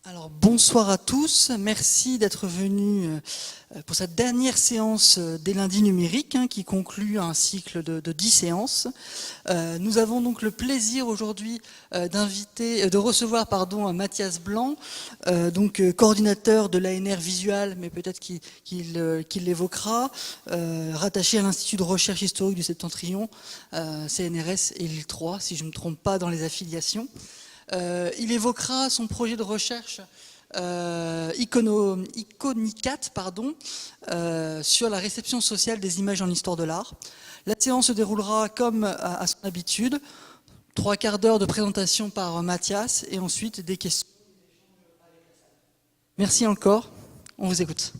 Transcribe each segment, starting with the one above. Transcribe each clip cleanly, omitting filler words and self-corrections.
Alors bonsoir à tous, merci d'être venus pour cette dernière séance des lundis numériques qui conclut un cycle de 10 séances. Nous avons donc le plaisir aujourd'hui de recevoir Mathias Blanc, coordinateur de l'ANR Visual, mais peut-être qu'il l'évoquera, rattaché à l'Institut de recherche historique du Septentrion, CNRS et l'île 3, si je ne me trompe pas dans les affiliations. Il évoquera son projet de recherche Iconicat sur la réception sociale des images en histoire de l'art. La séance se déroulera comme à son habitude, 3/4 d'heure de présentation par Mathias et ensuite des questions. Merci encore, on vous écoute.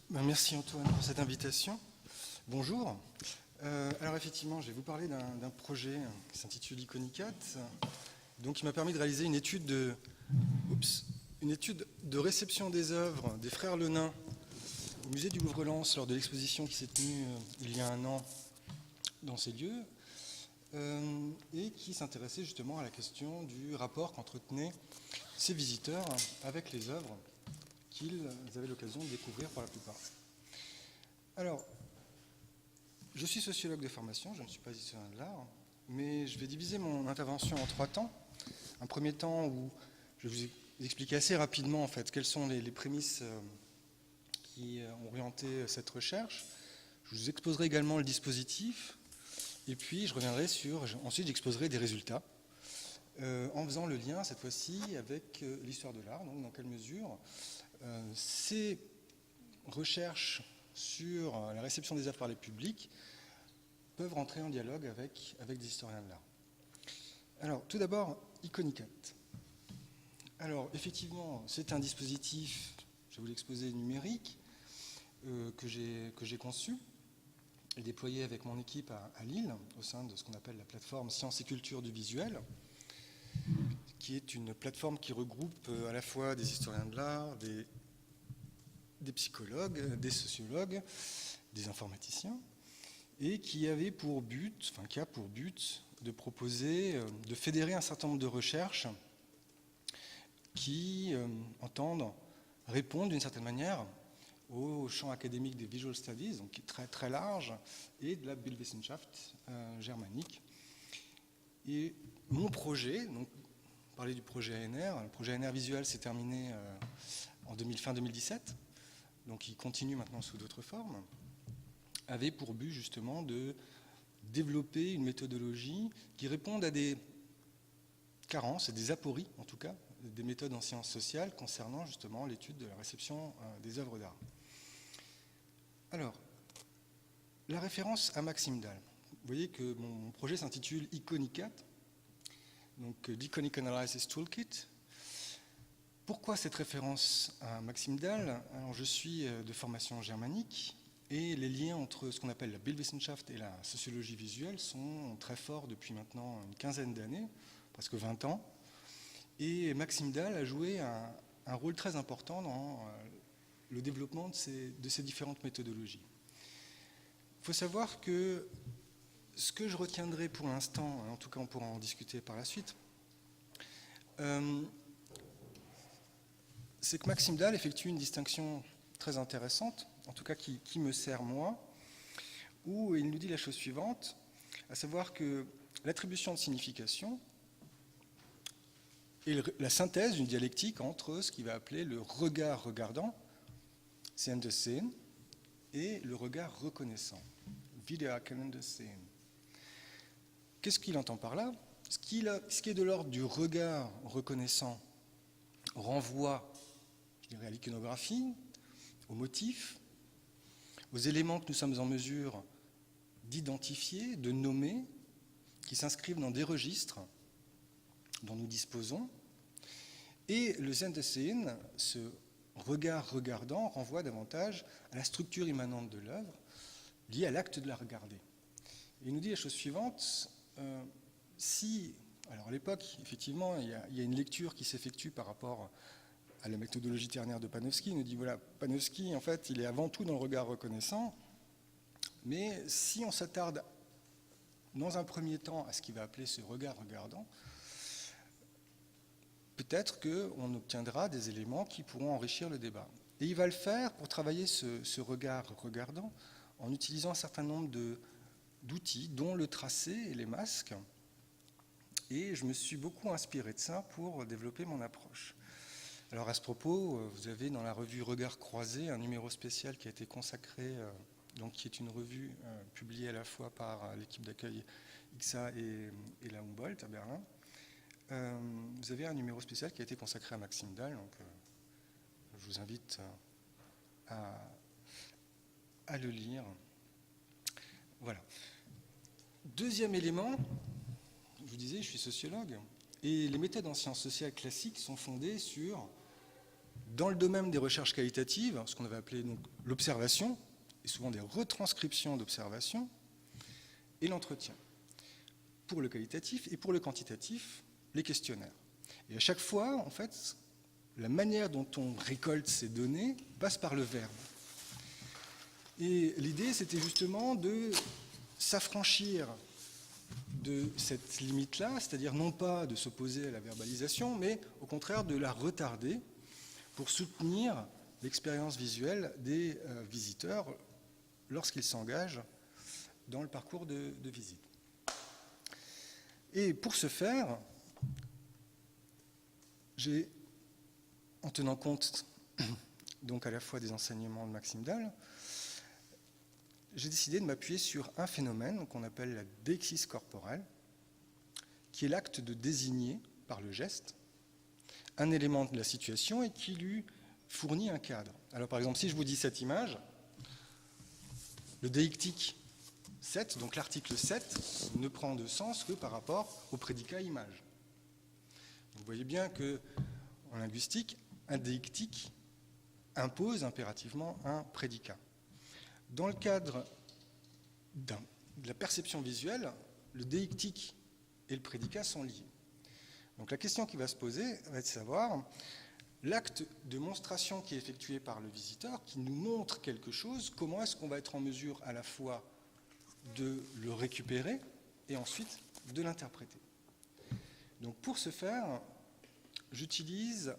Merci Antoine pour cette invitation. Bonjour. Alors effectivement, je vais vous parler d'un projet qui s'intitule Iconicat. Donc, il m'a permis de réaliser une étude de réception des œuvres des frères Lenain au musée du Louvre-Lens lors de l'exposition qui s'est tenue il y a un an dans ces lieux et qui s'intéressait justement à la question du rapport qu'entretenaient ces visiteurs avec les œuvres qu'ils avaient l'occasion de découvrir pour la plupart. Alors, je suis sociologue de formation, je ne suis pas historien de l'art, mais je vais diviser mon intervention en 3 temps. Un premier temps où je vais vous expliquer assez rapidement en fait quelles sont les prémices qui ont orienté cette recherche. Je vous exposerai également le dispositif et puis je reviendrai ensuite j'exposerai des résultats en faisant le lien cette fois-ci avec l'histoire de l'art, donc dans quelle mesure ces recherches sur la réception des œuvres par les publics peuvent rentrer en dialogue avec des historiens de l'art. Alors, tout d'abord, Iconicat. Alors, effectivement, c'est un dispositif, je vais vous l'exposer, numérique, que j'ai conçu et déployé avec mon équipe à Lille, au sein de ce qu'on appelle la plateforme Sciences et Culture du Visuel, qui est une plateforme qui regroupe à la fois des historiens de l'art, des psychologues, des sociologues, des informaticiens, et qui a pour but de proposer, de fédérer un certain nombre de recherches qui entendent répondre d'une certaine manière au champ académique des Visual Studies, donc qui est très très large, et de la Bildwissenschaft germanique. Et mon projet, donc parler du projet ANR, le projet ANR Visual s'est terminé fin 2017, donc il continue maintenant sous d'autres formes, avait pour but justement de développer une méthodologie qui réponde à des carences et des apories, en tout cas, des méthodes en sciences sociales concernant justement l'étude de la réception des œuvres d'art. Alors, la référence à Maxime Dahl. Vous voyez que mon projet s'intitule Iconicat, donc d'Iconic Analysis Toolkit. Pourquoi cette référence à Maxime Dahl? Alors, je suis de formation germanique, et les liens entre ce qu'on appelle la Bildwissenschaft et la sociologie visuelle sont très forts depuis maintenant une quinzaine d'années, presque 20 ans. Et Maxime Dahl a joué un rôle très important dans le développement de ces différentes méthodologies. Il faut savoir que ce que je retiendrai pour l'instant, en tout cas on pourra en discuter par la suite, c'est que Maxime Dahl effectue une distinction très intéressante, en tout cas qui me sert moi, où il nous dit la chose suivante, à savoir que l'attribution de signification est la synthèse d'une dialectique entre ce qu'il va appeler le regard regardant, Sehen des Sehen, et le regard reconnaissant, Wiedererkennende Sehen. Qu'est-ce qu'il entend par là? Ce qui est de l'ordre du regard reconnaissant renvoie, je dirais, à l'iconographie, aux motifs, aux éléments que nous sommes en mesure d'identifier, de nommer, qui s'inscrivent dans des registres dont nous disposons. Et le Sehen des Sehen, ce regard regardant, renvoie davantage à la structure immanente de l'œuvre, liée à l'acte de la regarder. Et il nous dit la chose suivante, alors à l'époque, effectivement, il y a une lecture qui s'effectue par rapport à la méthodologie ternaire de Panofsky. Il nous dit, voilà, Panofsky, en fait, il est avant tout dans le regard reconnaissant, mais si on s'attarde dans un premier temps à ce qu'il va appeler ce regard regardant, peut-être qu'on obtiendra des éléments qui pourront enrichir le débat. Et il va le faire pour travailler ce regard regardant en utilisant un certain nombre d'outils, dont le tracé et les masques. Et je me suis beaucoup inspiré de ça pour développer mon approche. Alors à ce propos, vous avez dans la revue Regard croisé un numéro spécial qui a été consacré, donc qui est une revue publiée à la fois par l'équipe d'accueil XA et la Humboldt à Berlin. Vous avez un numéro spécial qui a été consacré à Maxime Dahl, donc je vous invite à le lire. Voilà. Deuxième élément, je vous disais, je suis sociologue, et les méthodes en sciences sociales classiques sont fondées sur, dans le domaine des recherches qualitatives, ce qu'on avait appelé donc l'observation, et souvent des retranscriptions d'observation, et l'entretien. Pour le qualitatif et pour le quantitatif, les questionnaires. Et à chaque fois, en fait, la manière dont on récolte ces données passe par le verbe. Et l'idée, c'était justement de s'affranchir de cette limite-là, c'est-à-dire non pas de s'opposer à la verbalisation, mais au contraire de la retarder pour soutenir l'expérience visuelle des visiteurs lorsqu'ils s'engagent dans le parcours de visite. Et pour ce faire, j'ai, en tenant compte donc à la fois des enseignements de Maxime Dahl, j'ai décidé de m'appuyer sur un phénomène qu'on appelle la deixis corporale, qui est l'acte de désigner, par le geste, un élément de la situation et qui lui fournit un cadre. Alors par exemple, si je vous dis cette image, le déictique 7, donc l'article 7, ne prend de sens que par rapport au prédicat image. Vous voyez bien qu'en linguistique, un déictique impose impérativement un prédicat. Dans le cadre de la perception visuelle, le déictique et le prédicat sont liés. Donc la question qui va se poser va être de savoir l'acte de monstration qui est effectué par le visiteur, qui nous montre quelque chose, comment est-ce qu'on va être en mesure à la fois de le récupérer et ensuite de l'interpréter. Donc pour ce faire, j'utilise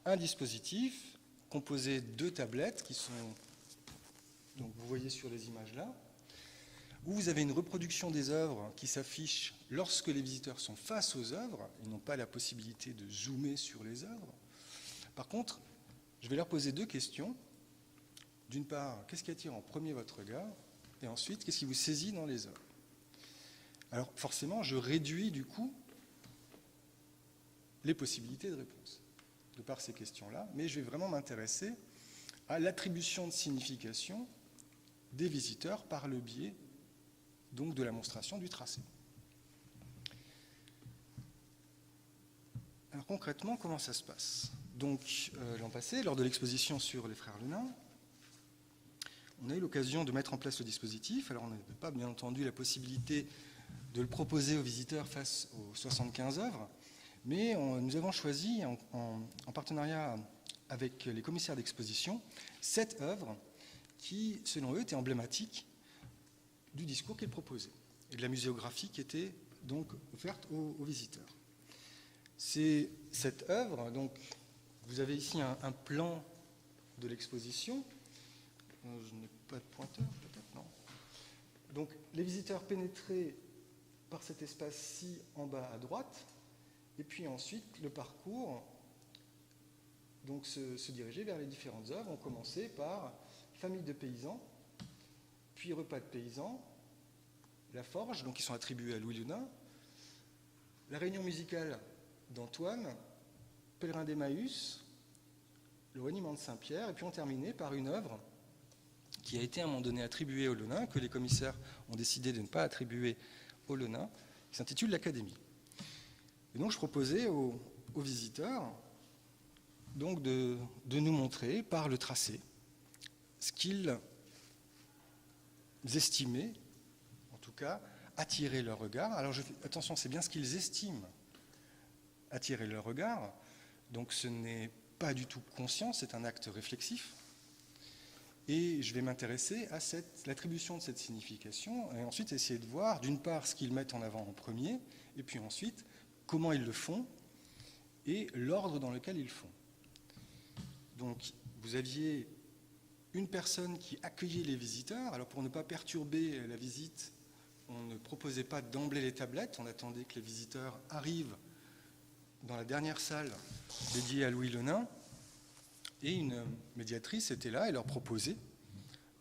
un dispositif composé de 2 tablettes qui sont, donc vous voyez sur les images là, où vous avez une reproduction des œuvres qui s'affiche lorsque les visiteurs sont face aux œuvres, ils n'ont pas la possibilité de zoomer sur les œuvres. Par contre, je vais leur poser 2 questions. D'une part, qu'est-ce qui attire en premier votre regard? Et ensuite, qu'est-ce qui vous saisit dans les œuvres? Alors forcément, je réduis du coup les possibilités de réponse de par ces questions-là, mais je vais vraiment m'intéresser à l'attribution de signification des visiteurs par le biais donc de la monstration du tracé. Alors concrètement, comment ça se passe? Donc l'an passé, lors de l'exposition sur les frères Lenain, on a eu l'occasion de mettre en place le dispositif. Alors on n'avait pas bien entendu la possibilité de le proposer aux visiteurs face aux 75 œuvres, mais nous avons choisi en partenariat avec les commissaires d'exposition 7 œuvres qui, selon eux, étaient emblématiques du discours qu'ils proposaient et de la muséographie qui était donc offerte aux visiteurs. C'est cette œuvre, donc vous avez ici un plan de l'exposition. Je n'ai pas de pointeur, peut-être, non. Donc les visiteurs pénétraient par cet espace-ci en bas à droite, et puis ensuite le parcours donc se dirigeait vers les différentes œuvres. On commençait par Famille de paysans, puis Repas de paysans, La Forge, donc qui sont attribués à Louis Lenain, La Réunion musicale d'Antoine, Pèlerin d'Emmaüs, Le Reniement de Saint-Pierre, et puis on terminait par une œuvre qui a été à un moment donné attribuée au Lenain, que les commissaires ont décidé de ne pas attribuer au Lenain, qui s'intitule l'Académie. Et donc je proposais aux visiteurs donc de nous montrer par le tracé ce qu'ils estimaient, en tout cas, attirer leur regard. Alors attention, c'est bien ce qu'ils estiment attirer leur regard, donc ce n'est pas du tout conscient, c'est un acte réflexif. Et je vais m'intéresser à l'attribution de cette signification et ensuite essayer de voir, d'une part, ce qu'ils mettent en avant en premier, et puis ensuite, comment ils le font et l'ordre dans lequel ils font. Donc, vous aviez une personne qui accueillait les visiteurs. Alors, pour ne pas perturber la visite, on ne proposait pas d'emblée les tablettes. On attendait que les visiteurs arrivent dans la dernière salle dédiée à Louis le Nain. Et une médiatrice était là et leur proposait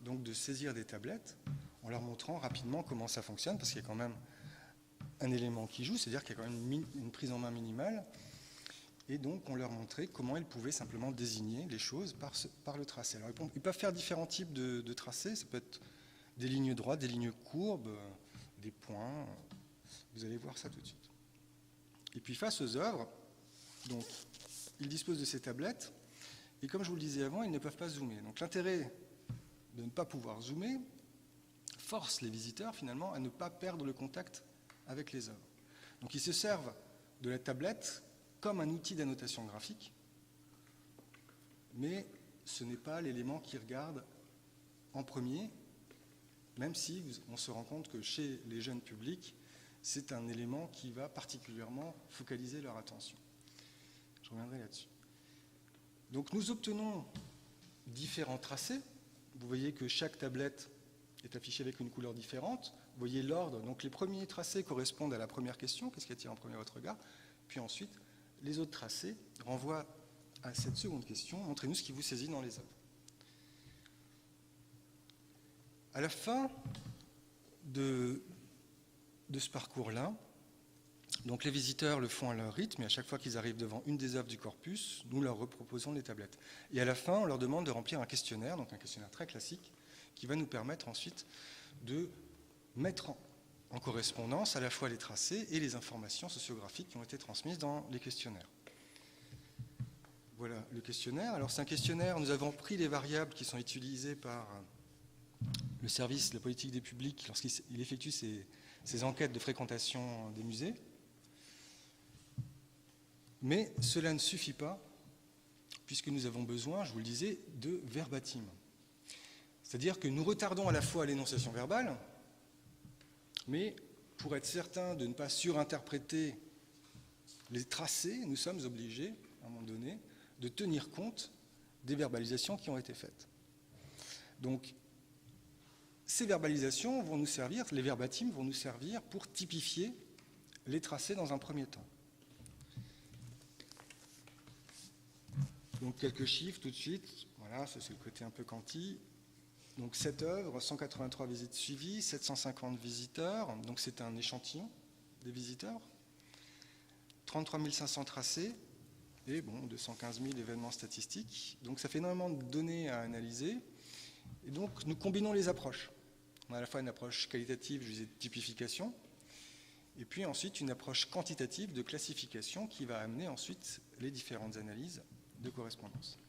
donc de saisir des tablettes en leur montrant rapidement comment ça fonctionne, parce qu'il y a quand même un élément qui joue, c'est-à-dire qu'il y a quand même une prise en main minimale. Et donc, on leur montrait comment ils pouvaient simplement désigner les choses par le tracé. Alors, ils peuvent faire différents types de tracés. Ça peut être des lignes droites, des lignes courbes, des points. Vous allez voir ça tout de suite. Et puis, face aux œuvres, donc, ils disposent de ces tablettes. Et comme je vous le disais avant, ils ne peuvent pas zoomer. Donc, l'intérêt de ne pas pouvoir zoomer force les visiteurs, finalement, à ne pas perdre le contact avec les œuvres. Donc, ils se servent de la tablette comme un outil d'annotation graphique, mais ce n'est pas l'élément qu'ils regardent en premier, même si on se rend compte que chez les jeunes publics, c'est un élément qui va particulièrement focaliser leur attention. Je reviendrai là-dessus. Donc nous obtenons différents tracés. Vous voyez que chaque tablette est affichée avec une couleur différente. Vous voyez l'ordre. Donc les premiers tracés correspondent à la première question, qu'est-ce qui attire en premier votre regard? Puis ensuite, les autres tracés renvoient à cette seconde question, montrez-nous ce qui vous saisit dans les œuvres. À la fin de ce parcours-là, donc les visiteurs le font à leur rythme, et à chaque fois qu'ils arrivent devant une des œuvres du corpus, nous leur reproposons les tablettes. Et à la fin, on leur demande de remplir un questionnaire, donc un questionnaire très classique, qui va nous permettre ensuite de mettre en correspondance à la fois les tracés et les informations sociographiques qui ont été transmises dans les questionnaires. Voilà le questionnaire. Alors c'est un questionnaire, nous avons pris les variables qui sont utilisées par le service de la politique des publics lorsqu'il effectue ses enquêtes de fréquentation des musées. Mais cela ne suffit pas, puisque nous avons besoin, je vous le disais, de verbatim. C'est-à-dire que nous retardons à la fois l'énonciation verbale, mais pour être certain de ne pas surinterpréter les tracés, nous sommes obligés, à un moment donné, de tenir compte des verbalisations qui ont été faites. Donc, ces verbalisations vont nous servir, les verbatims vont nous servir pour typifier les tracés dans un premier temps. Donc, quelques chiffres tout de suite. Voilà, ça c'est le côté un peu quanti. Donc, cette œuvre, 183 visites suivies, 750 visiteurs. Donc, c'est un échantillon des visiteurs. 33 500 tracés et 215 000 événements statistiques. Donc, ça fait énormément de données à analyser. Et donc, nous combinons les approches. On a à la fois une approche qualitative, je disais, de typification, et puis ensuite une approche quantitative de classification qui va amener ensuite les différentes analyses de correspondance.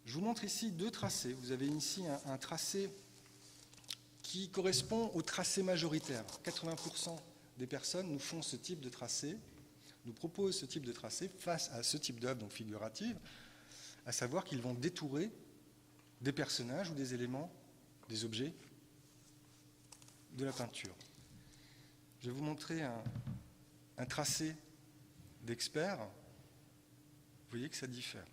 Je vous montre ici deux tracés. Vous avez ici un tracé qui correspond au tracé majoritaire. 80% des personnes nous font ce type de tracé, nous proposent ce type de tracé face à ce type d'œuvre, donc figurative, à savoir qu'ils vont détourer des personnages ou des éléments, des objets de la peinture. Je vais vous montrer un tracé d'expert. Vous voyez que ça diffère.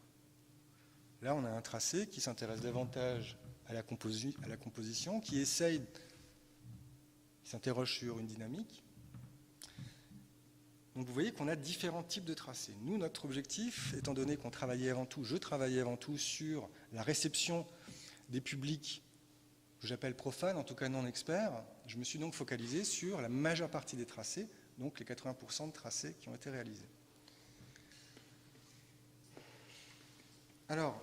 Là, on a un tracé qui s'intéresse davantage à la composition, qui s'interroge sur une dynamique. Donc vous voyez qu'on a différents types de tracés. Nous, notre objectif, étant donné qu'on travaillait avant tout, je travaillais avant tout sur la réception des publics que j'appelle profanes, en tout cas non experts, je me suis donc focalisé sur la majeure partie des tracés, donc les 80% de tracés qui ont été réalisés. Alors,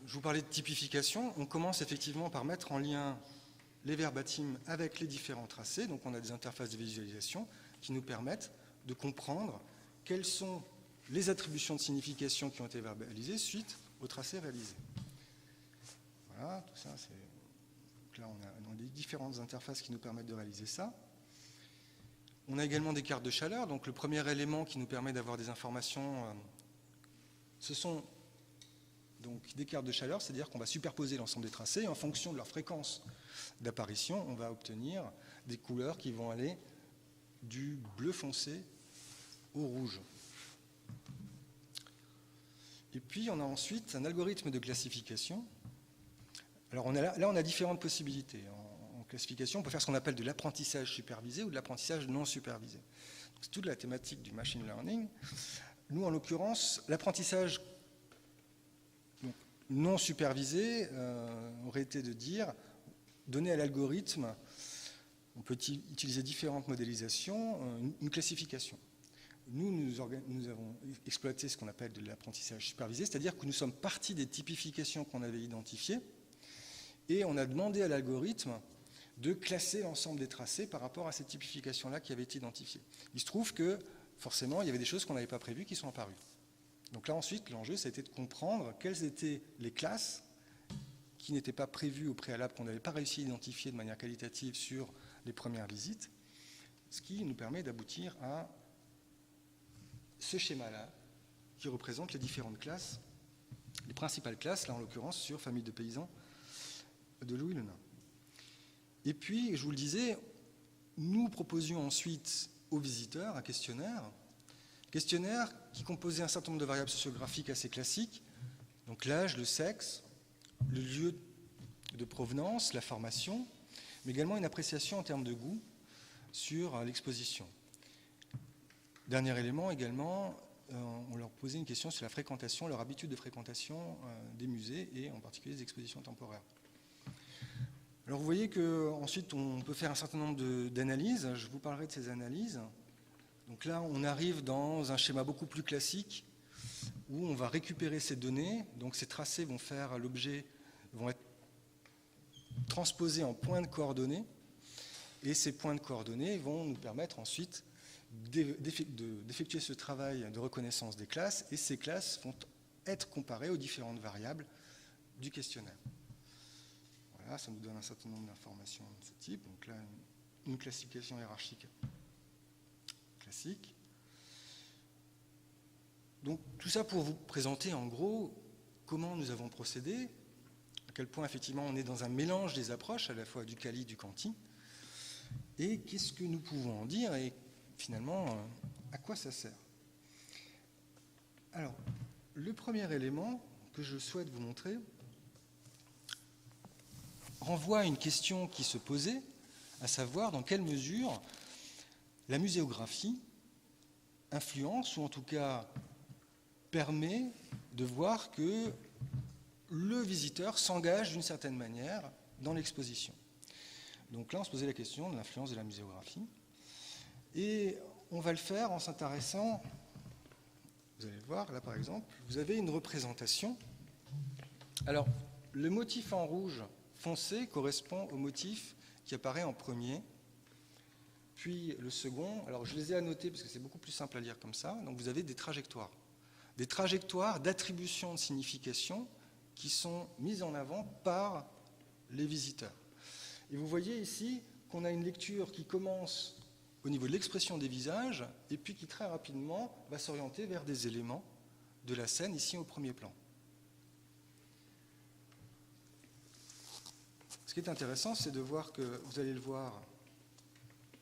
je vous parlais de typification. On commence effectivement par mettre en lien les verbatims avec les différents tracés. Donc, on a des interfaces de visualisation qui nous permettent de comprendre quelles sont les attributions de signification qui ont été verbalisées suite aux tracés réalisés. Voilà, tout ça, c'est... Donc là, on a des différentes interfaces qui nous permettent de réaliser ça. On a également des cartes de chaleur. Donc, le premier élément qui nous permet d'avoir des informations, ce sont donc des cartes de chaleur, c'est-à-dire qu'on va superposer l'ensemble des tracés et en fonction de leur fréquence d'apparition, on va obtenir des couleurs qui vont aller du bleu foncé au rouge. Et puis on a ensuite un algorithme de classification. Alors là, on a différentes possibilités. En classification, on peut faire ce qu'on appelle de l'apprentissage supervisé ou de l'apprentissage non supervisé. C'est toute la thématique du machine learning. Nous, en l'occurrence, l'apprentissage non supervisé aurait été de dire, donner à l'algorithme, on peut utiliser différentes modélisations, une classification. Nous avons exploité ce qu'on appelle de l'apprentissage supervisé, c'est-à-dire que nous sommes partis des typifications qu'on avait identifiées et on a demandé à l'algorithme de classer l'ensemble des tracés par rapport à ces typifications-là qui avaient été identifiées. Il se trouve que, forcément, il y avait des choses qu'on n'avait pas prévues qui sont apparues. Donc là, ensuite, l'enjeu, ça a été de comprendre quelles étaient les classes qui n'étaient pas prévues au préalable, qu'on n'avait pas réussi à identifier de manière qualitative sur les premières visites, ce qui nous permet d'aboutir à ce schéma-là, qui représente les différentes classes, les principales classes, là en l'occurrence sur Famille de paysans de Louis Le Nain. Et puis, je vous le disais, nous proposions ensuite aux visiteurs un questionnaire qui composait un certain nombre de variables sociographiques assez classiques, donc l'âge, le sexe, le lieu de provenance, la formation, mais également une appréciation en termes de goût sur l'exposition. Dernier élément également, on leur posait une question sur la fréquentation, leur habitude de fréquentation des musées et en particulier des expositions temporaires. Alors vous voyez qu'ensuite on peut faire un certain nombre d'analyses, je vous parlerai de ces analyses. Donc là on arrive dans un schéma beaucoup plus classique où on va récupérer ces données, donc ces tracés vont être transposés en points de coordonnées et ces points de coordonnées vont nous permettre ensuite d'effectuer ce travail de reconnaissance des classes et ces classes vont être comparées aux différentes variables du questionnaire. Voilà, ça nous donne un certain nombre d'informations de ce type. Donc là, une classification hiérarchique classique. Donc tout ça pour vous présenter en gros comment nous avons procédé, à quel point effectivement on est dans un mélange des approches, à la fois du Cali et du Canti, et qu'est-ce que nous pouvons en dire et finalement à quoi ça sert. Alors, le premier élément que je souhaite vous montrer renvoie à une question qui se posait, à savoir dans quelle mesure la muséographie influence, ou en tout cas permet de voir que le visiteur s'engage d'une certaine manière dans l'exposition. Donc là, on se posait la question de l'influence de la muséographie. Et on va le faire en s'intéressant, vous allez le voir, là par exemple, vous avez une représentation. Alors, le motif en rouge foncé correspond au motif qui apparaît en premier, puis le second. Alors, je les ai annotés parce que c'est beaucoup plus simple à lire comme ça. Donc, vous avez des trajectoires d'attribution de signification qui sont mises en avant par les visiteurs. Et vous voyez ici qu'on a une lecture qui commence au niveau de l'expression des visages et puis qui très rapidement va s'orienter vers des éléments de la scène ici au premier plan. Ce qui est intéressant, c'est de voir que, vous allez le voir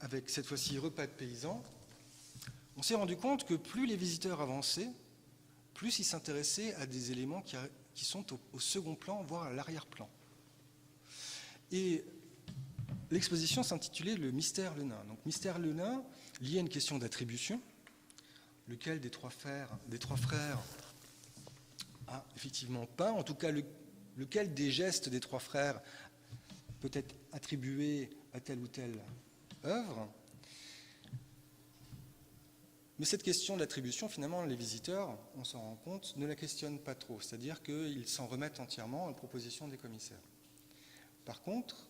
avec cette fois-ci repas de paysans, on s'est rendu compte que plus les visiteurs avançaient, plus ils s'intéressaient à des éléments qui sont au second plan, voire à l'arrière-plan. Et l'exposition s'intitulait « Le mystère Le Nain ». Donc, mystère Le Nain, lié à une question d'attribution, lequel des trois frères a effectivement peint, en tout cas lequel des gestes des trois frères peut être attribué à telle ou telle œuvre. Mais cette question de l'attribution, finalement, les visiteurs, on s'en rend compte, ne la questionnent pas trop, c'est-à-dire qu'ils s'en remettent entièrement aux propositions des commissaires. Par contre,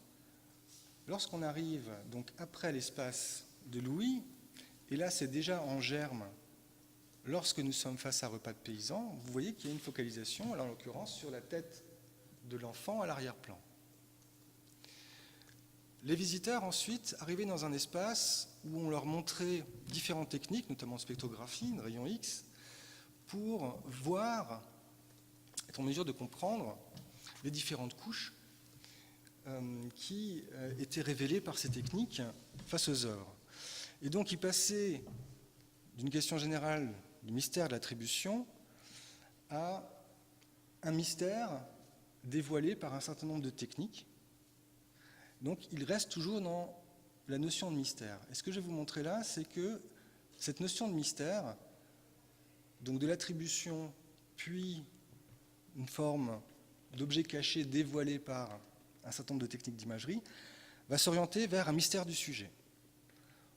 lorsqu'on arrive donc après l'espace de Louis, et là c'est déjà en germe, lorsque nous sommes face à repas de paysans, vous voyez qu'il y a une focalisation, là en l'occurrence, sur la tête de l'enfant à l'arrière-plan. Les visiteurs ensuite arrivaient dans un espace où on leur montrait différentes techniques, notamment de spectrographie, de rayon X, pour voir, être en mesure de comprendre les différentes couches qui étaient révélées par ces techniques face aux œuvres. Et donc ils passaient d'une question générale du mystère de l'attribution à un mystère dévoilé par un certain nombre de techniques. Donc il reste toujours dans la notion de mystère. Et ce que je vais vous montrer là, c'est que cette notion de mystère, donc de l'attribution, puis une forme d'objet caché dévoilé par un certain nombre de techniques d'imagerie, va s'orienter vers un mystère du sujet.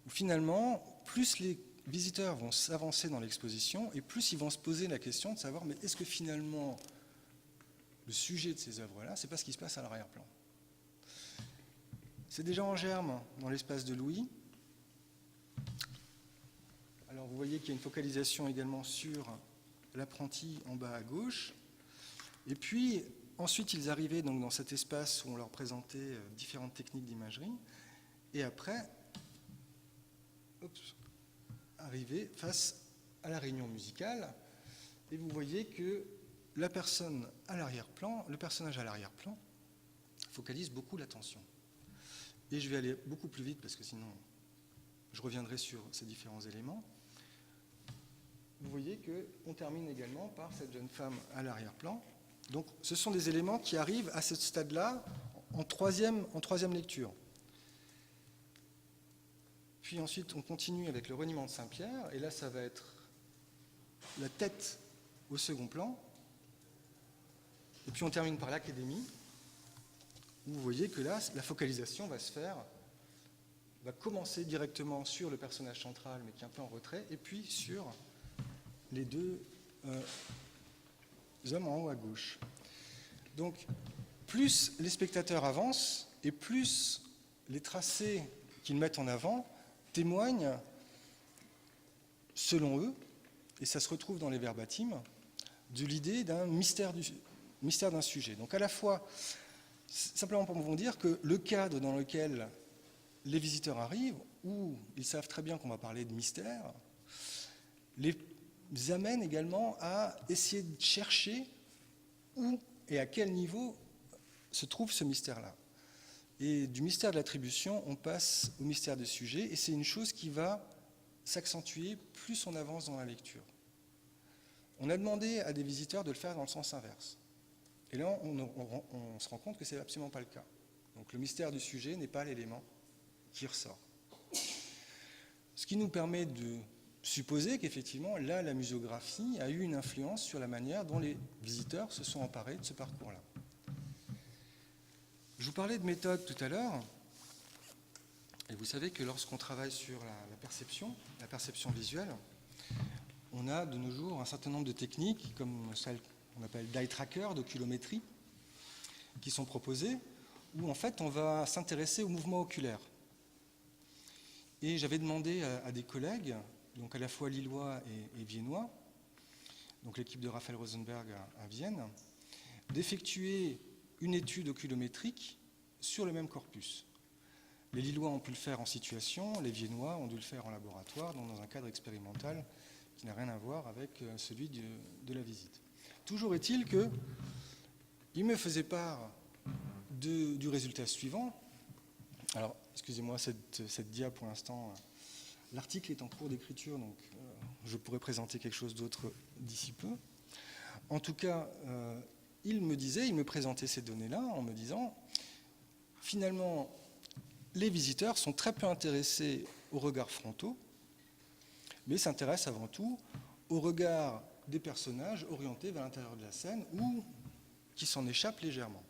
Où finalement, plus les visiteurs vont s'avancer dans l'exposition, et plus ils vont se poser la question de savoir, mais est-ce que finalement, le sujet de ces œuvres-là, c'est pas ce qui se passe à l'arrière-plan? C'est déjà en germe dans l'espace de Louis. Alors vous voyez qu'il y a une focalisation également sur l'apprenti en bas à gauche. Et puis ensuite ils arrivaient donc dans cet espace où on leur présentait différentes techniques d'imagerie. Et après, arriver face à la réunion musicale. Et vous voyez que la personne à l'arrière-plan, le personnage à l'arrière-plan, focalise beaucoup l'attention. Et je vais aller beaucoup plus vite parce que sinon je reviendrai sur ces différents éléments. Vous voyez qu'on termine également par cette jeune femme à l'arrière-plan. Donc ce sont des éléments qui arrivent à ce stade-là en troisième lecture. Puis ensuite on continue avec le reniement de Saint-Pierre, et là ça va être la tête au second plan. Et puis on termine par l'Académie, où vous voyez que là, la focalisation va commencer directement sur le personnage central, mais qui est un peu en retrait, et puis sur les deux hommes en haut à gauche. Donc, plus les spectateurs avancent, et plus les tracés qu'ils mettent en avant témoignent, selon eux, et ça se retrouve dans les verbatims, de l'idée d'un mystère d'un sujet. Donc à la fois, simplement pour vous dire que le cadre dans lequel les visiteurs arrivent, où ils savent très bien qu'on va parler de mystère, les amène également à essayer de chercher où et à quel niveau se trouve ce mystère-là. Et du mystère de l'attribution, on passe au mystère des sujets, et c'est une chose qui va s'accentuer plus on avance dans la lecture. On a demandé à des visiteurs de le faire dans le sens inverse. Et là, on se rend compte que ce n'est absolument pas le cas. Donc le mystère du sujet n'est pas l'élément qui ressort. Ce qui nous permet de supposer qu'effectivement, là, la muséographie a eu une influence sur la manière dont les visiteurs se sont emparés de ce parcours-là. Je vous parlais de méthode tout à l'heure, et vous savez que lorsqu'on travaille sur la perception visuelle, on a de nos jours un certain nombre de techniques, comme celle qu'on appelle d'eye tracker, d'oculométrie, qui sont proposées, où en fait on va s'intéresser au mouvement oculaire. Et j'avais demandé à des collègues, donc à la fois lillois et viennois, donc l'équipe de Raphaël Rosenberg à Vienne, d'effectuer une étude oculométrique sur le même corpus. Les Lillois ont pu le faire en situation, les Viennois ont dû le faire en laboratoire, donc dans un cadre expérimental qui n'a rien à voir avec celui de la visite. Toujours est-il qu'il me faisait part du résultat suivant. Alors, excusez-moi, cette dia pour l'instant, l'article est en cours d'écriture, donc je pourrais présenter quelque chose d'autre d'ici peu. En tout cas, il me présentait ces données-là en me disant, finalement, les visiteurs sont très peu intéressés aux regards frontaux, mais s'intéressent avant tout au regard des personnages orientés vers l'intérieur de la scène ou qui s'en échappent légèrement.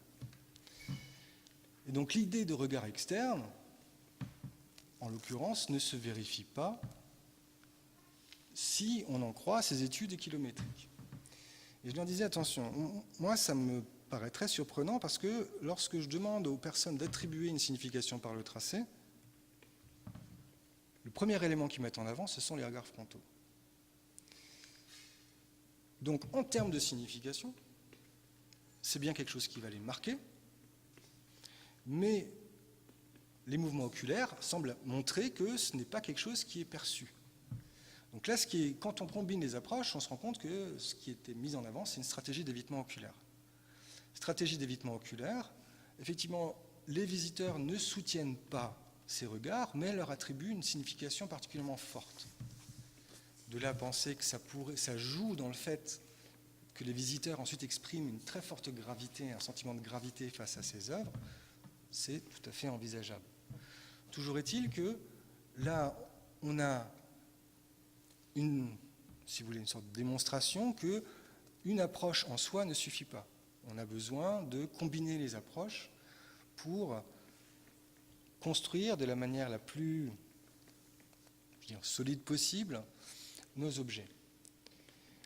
Et donc l'idée de regard externe, en l'occurrence, ne se vérifie pas si on en croit ces études kilométriques. Et je leur disais, attention, moi ça me paraît très surprenant parce que lorsque je demande aux personnes d'attribuer une signification par le tracé, le premier élément qu'ils mettent en avant, ce sont les regards frontaux. Donc en termes de signification, c'est bien quelque chose qui va les marquer, mais les mouvements oculaires semblent montrer que ce n'est pas quelque chose qui est perçu. Donc là, quand on combine les approches, on se rend compte que ce qui était mis en avant, c'est une stratégie d'évitement oculaire. Stratégie d'évitement oculaire, effectivement, les visiteurs ne soutiennent pas ces regards, mais leur attribuent une signification particulièrement forte. De là à penser que ça joue dans le fait que les visiteurs ensuite expriment une très forte gravité, un sentiment de gravité face à ces œuvres, c'est tout à fait envisageable. Toujours est-il que là, on a si vous voulez, une sorte de démonstration qu'une approche en soi ne suffit pas. On a besoin de combiner les approches pour construire de la manière la plus solide possible nos objets.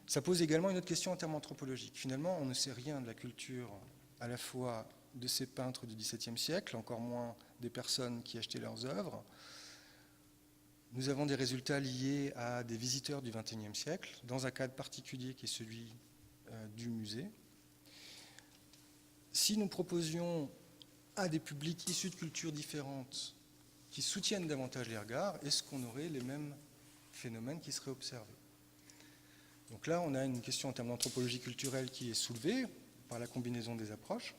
Ça pose également une autre question en termes anthropologiques. Finalement, on ne sait rien de la culture à la fois de ces peintres du XVIIe siècle, encore moins des personnes qui achetaient leurs œuvres. Nous avons des résultats liés à des visiteurs du XXIe siècle, dans un cadre particulier qui est celui du musée. Si nous proposions à des publics issus de cultures différentes qui soutiennent davantage les regards, est-ce qu'on aurait les mêmes phénomènes qui seraient observés? Donc là, on a une question en termes d'anthropologie culturelle qui est soulevée par la combinaison des approches.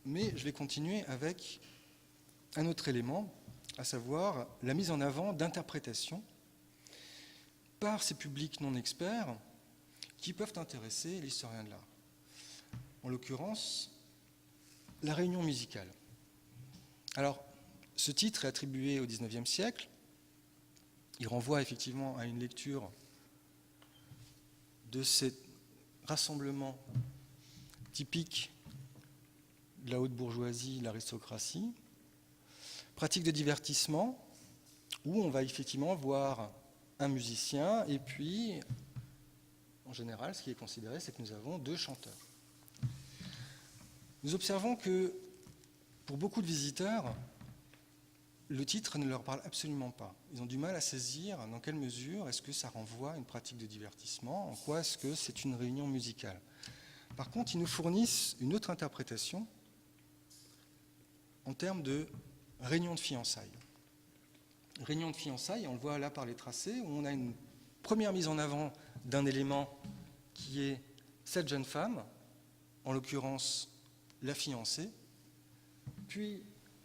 Mais je vais continuer avec un autre élément, à savoir la mise en avant d'interprétations par ces publics non experts qui peuvent intéresser l'historien de l'art. En l'occurrence, la réunion musicale. Alors, ce titre est attribué au XIXe siècle. Il renvoie effectivement à une lecture de ces rassemblements typiques de la haute bourgeoisie, l'aristocratie, pratique de divertissement, où on va effectivement voir un musicien, et puis, en général, ce qui est considéré, c'est que nous avons deux chanteurs. Nous observons que, pour beaucoup de visiteurs, le titre ne leur parle absolument pas. Ils ont du mal à saisir dans quelle mesure est-ce que ça renvoie à une pratique de divertissement, en quoi est-ce que c'est une réunion musicale. Par contre, ils nous fournissent une autre interprétation en termes de réunion de fiançailles. Réunion de fiançailles, on le voit là par les tracés, où on a une première mise en avant d'un élément qui est cette jeune femme, en l'occurrence la fiancée, puis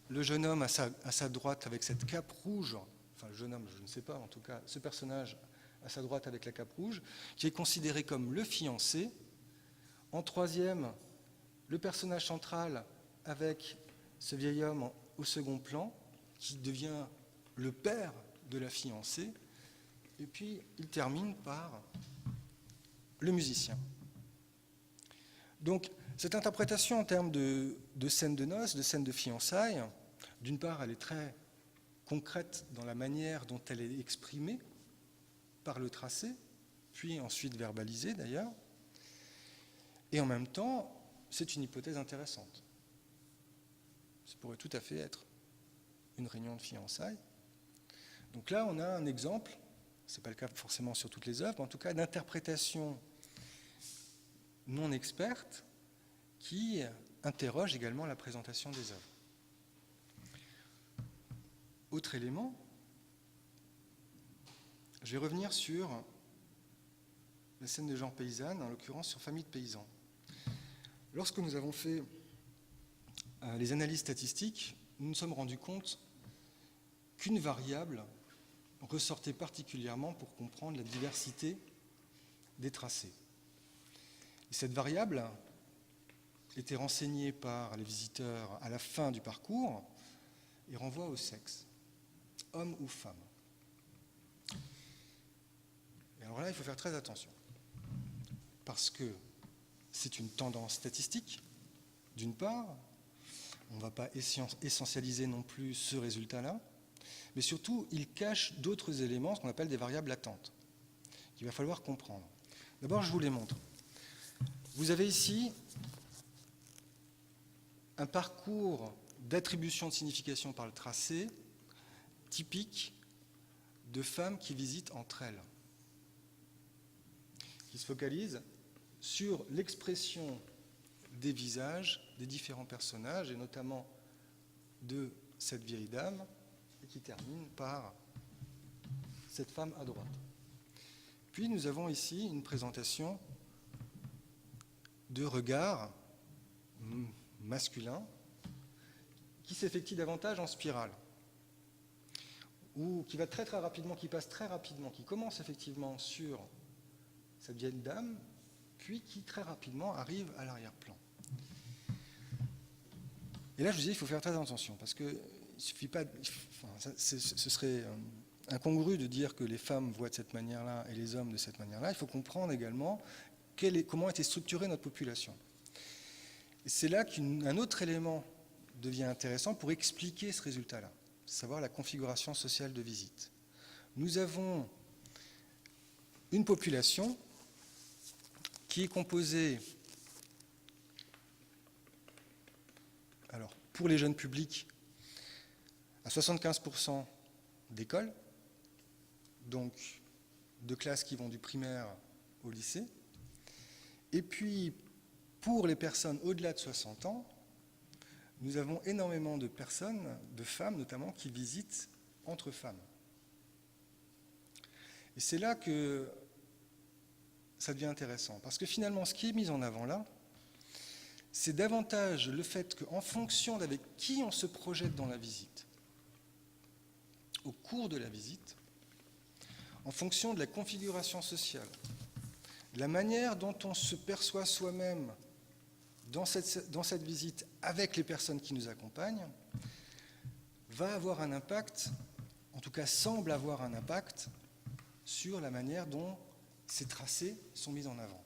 le jeune homme à sa droite avec cette cape rouge, enfin le jeune homme, je ne sais pas, en tout cas ce personnage à sa droite avec la cape rouge, qui est considéré comme le fiancé. En troisième, le personnage central avec ce vieil homme au second plan, qui devient le père de la fiancée, et puis il termine par le musicien. Donc, cette interprétation en termes de scène de noces, de scène de fiançailles, d'une part, elle est très concrète dans la manière dont elle est exprimée par le tracé, puis ensuite verbalisée d'ailleurs, et en même temps, c'est une hypothèse intéressante. Ça pourrait tout à fait être une réunion de fiançailles. Donc là, on a un exemple, ce n'est pas le cas forcément sur toutes les œuvres, mais en tout cas d'interprétation non experte qui interroge également la présentation des œuvres. Autre élément, je vais revenir sur la scène de genre paysanne, en l'occurrence sur famille de paysans. Lorsque nous avons fait les analyses statistiques, nous nous sommes rendus compte qu'une variable ressortait particulièrement pour comprendre la diversité des tracés. Et cette variable était renseignée par les visiteurs à la fin du parcours et renvoie au sexe, homme ou femme. Et alors là, il faut faire très attention, parce que c'est une tendance statistique, d'une part, on ne va pas essentialiser non plus ce résultat-là, mais surtout, il cache d'autres éléments, ce qu'on appelle des variables latentes, qu'il va falloir comprendre. D'abord, je vous les montre. Vous avez ici un parcours d'attribution de signification par le tracé typique de femmes qui visitent entre elles, qui se focalisent sur l'expression des visages des différents personnages, et notamment de cette vieille dame, et qui termine par cette femme à droite. Puis nous avons ici une présentation de regard masculin qui s'effectue davantage en spirale. ou qui va très très rapidement, qui passe très rapidement, qui commence effectivement sur cette vieille dame, puis qui très rapidement arrive à l'arrière-plan. Et là, je vous dis, il faut faire très attention, parce que il suffit pas, ce serait incongru de dire que les femmes voient de cette manière-là et les hommes de cette manière-là. Il faut comprendre également comment a été structurée notre population. Et c'est là qu'un autre élément devient intéressant pour expliquer ce résultat-là, savoir la configuration sociale de visite. Nous avons une population qui est composée, alors pour les jeunes publics, à 75% d'écoles, donc de classes qui vont du primaire au lycée, et puis pour les personnes au-delà de 60 ans, nous avons énormément de personnes, de femmes notamment, qui visitent entre femmes. Et c'est là que ça devient intéressant, parce que finalement, ce qui est mis en avant là, c'est davantage le fait qu'en fonction d'avec qui on se projette dans la visite, au cours de la visite, en fonction de la configuration sociale, de la manière dont on se perçoit soi-même dans cette visite avec les personnes qui nous accompagnent, va avoir un impact, en tout cas semble avoir un impact, sur la manière dont ces tracés sont mis en avant.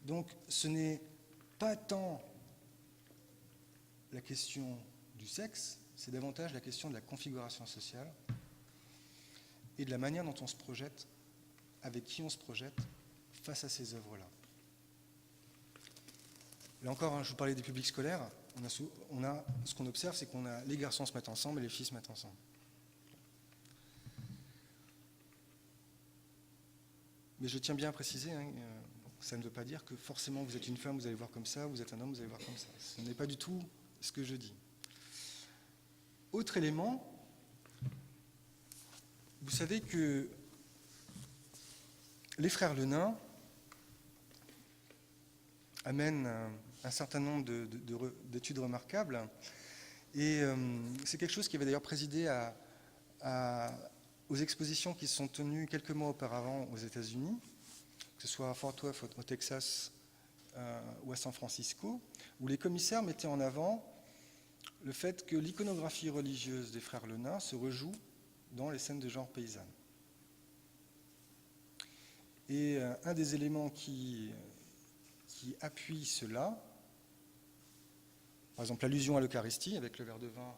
Donc ce n'est pas tant la question du sexe, c'est davantage la question de la configuration sociale et de la manière dont on se projette, avec qui on se projette face à ces œuvres-là. Là encore, je vous parlais des publics scolaires, ce qu'on observe, c'est qu'on a les garçons se mettent ensemble et les filles se mettent ensemble. Mais je tiens bien à préciser, ça ne veut pas dire que forcément vous êtes une femme, vous allez voir comme ça, vous êtes un homme, vous allez voir comme ça. Ce n'est pas du tout ce que je dis. Autre élément, vous savez que les frères Lenain amènent un certain nombre d'études remarquables, et c'est quelque chose qui avait d'ailleurs présidé aux expositions qui se sont tenues quelques mois auparavant aux États-Unis, que ce soit à Fort Worth au Texas ou à San Francisco, où les commissaires mettaient en avant le fait que l'iconographie religieuse des frères Lenain se rejoue dans les scènes de genre paysannes. Et un des éléments qui appuie cela, par exemple l'allusion à l'Eucharistie avec le verre de vin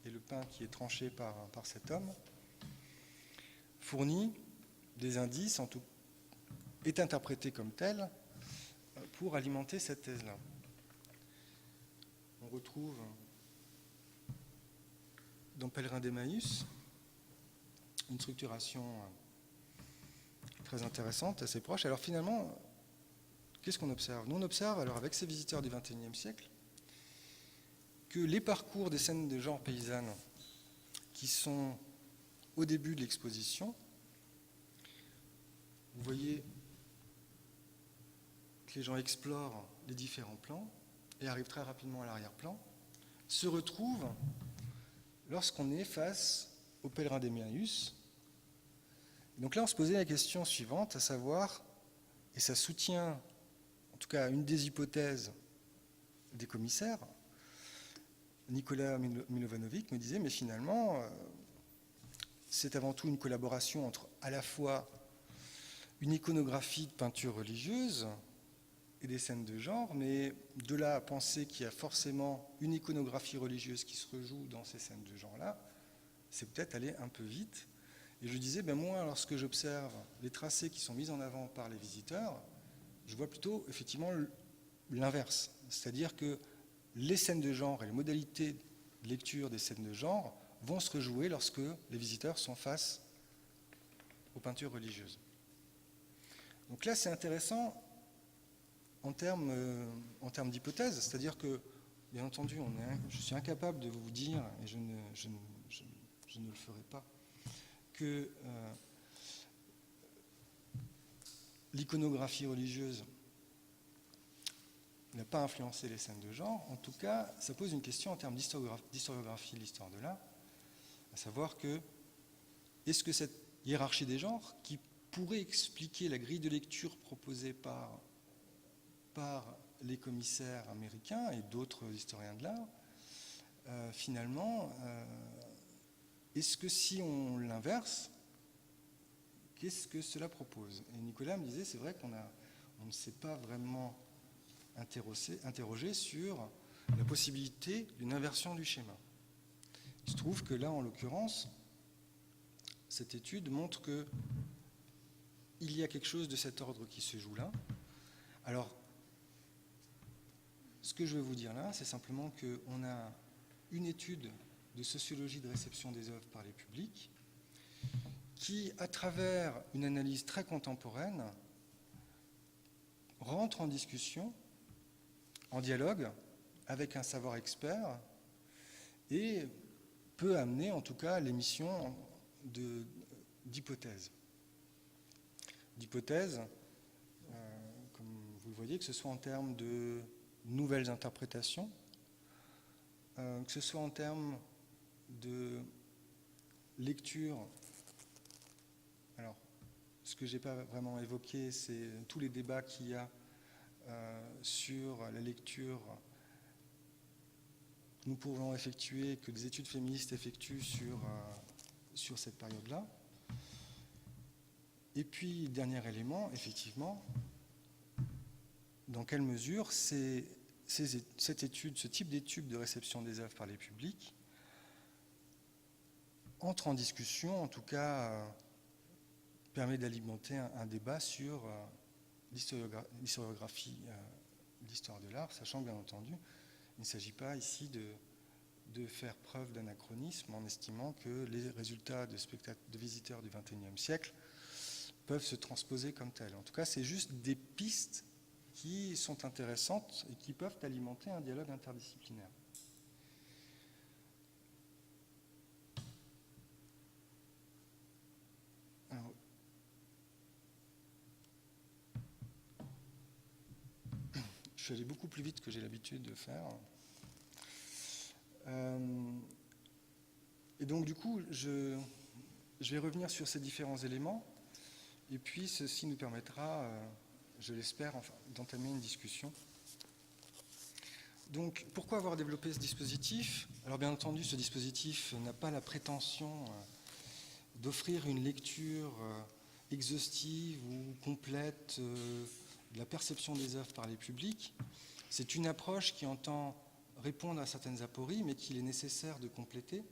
et le pain qui est tranché par cet homme, fournit des indices, est interprété comme tel, pour alimenter cette thèse-là. On retrouve dans Pèlerin d'Emmaüs une structuration très intéressante, assez proche. Alors finalement, qu'est-ce qu'on observe? Nous, on observe, alors avec ces visiteurs du XXIe siècle, que les parcours des scènes de genre paysannes qui sont au début de l'exposition, vous voyez que les gens explorent les différents plans et arrivent très rapidement à l'arrière-plan, se retrouvent lorsqu'on est face au Pèlerin d'Emmaüs. Donc là, on se posait la question suivante, à savoir, et ça soutient en tout cas une des hypothèses des commissaires, Nicolas Milovanovic me disait, mais finalement, c'est avant tout une collaboration entre à la fois une iconographie de peinture religieuse et des scènes de genre, mais de là à penser qu'il y a forcément une iconographie religieuse qui se rejoue dans ces scènes de genre-là, c'est peut-être aller un peu vite. Et je disais, moi, lorsque j'observe les tracés qui sont mis en avant par les visiteurs, je vois plutôt effectivement l'inverse. C'est-à-dire que les scènes de genre et les modalités de lecture des scènes de genre vont se rejouer lorsque les visiteurs sont face aux peintures religieuses. Donc là, c'est intéressant en termes d'hypothèse, c'est-à-dire que, bien entendu, je suis incapable de vous dire, et je ne le ferai pas, que l'iconographie religieuse n'a pas influencé les scènes de genre. En tout cas, ça pose une question en termes d'historiographie de l'histoire de l'art, à à savoir que est-ce que cette hiérarchie des genres, qui pourrait expliquer la grille de lecture proposée par les commissaires américains et d'autres historiens de l'art, finalement, est-ce que si on l'inverse, qu'est-ce que cela propose? Et Nicolas me disait, c'est vrai qu'on ne s'est pas vraiment interrogé sur la possibilité d'une inversion du schéma. Il se trouve que là, en l'occurrence, cette étude montre qu'il y a quelque chose de cet ordre qui se joue là. Alors, ce que je veux vous dire là, c'est simplement qu'on a une étude de sociologie de réception des œuvres par les publics qui, à travers une analyse très contemporaine, rentre en discussion, en dialogue avec un savoir expert et peut amener en tout cas l'émission d'hypothèses. D'hypothèses, comme vous le voyez, que ce soit en termes de nouvelles interprétations, que ce soit en termes de lecture. Alors, ce que je n'ai pas vraiment évoqué, c'est tous les débats qu'il y a sur la lecture que nous pouvons effectuer, que des études féministes effectuent sur cette période-là. Et puis, dernier élément, effectivement, dans quelle mesure cette étude, ce type d'étude de réception des œuvres par les publics entre en discussion, en tout cas permet d'alimenter un débat sur l'historiographie de l'histoire de l'art, sachant bien entendu, il ne s'agit pas ici de faire preuve d'anachronisme en estimant que les résultats de visiteurs du XXIe siècle peuvent se transposer comme tels. En tout cas, c'est juste des pistes qui sont intéressantes et qui peuvent alimenter un dialogue interdisciplinaire. Alors, je suis allé beaucoup plus vite que j'ai l'habitude de faire. Et donc, du coup, je vais revenir sur ces différents éléments. Et puis, ceci nous permettra, je l'espère, enfin, d'entamer une discussion. Donc, pourquoi avoir développé ce dispositif? Alors, bien entendu, ce dispositif n'a pas la prétention d'offrir une lecture exhaustive ou complète de la perception des œuvres par les publics. C'est une approche qui entend répondre à certaines apories, mais qu'il est nécessaire de compléter,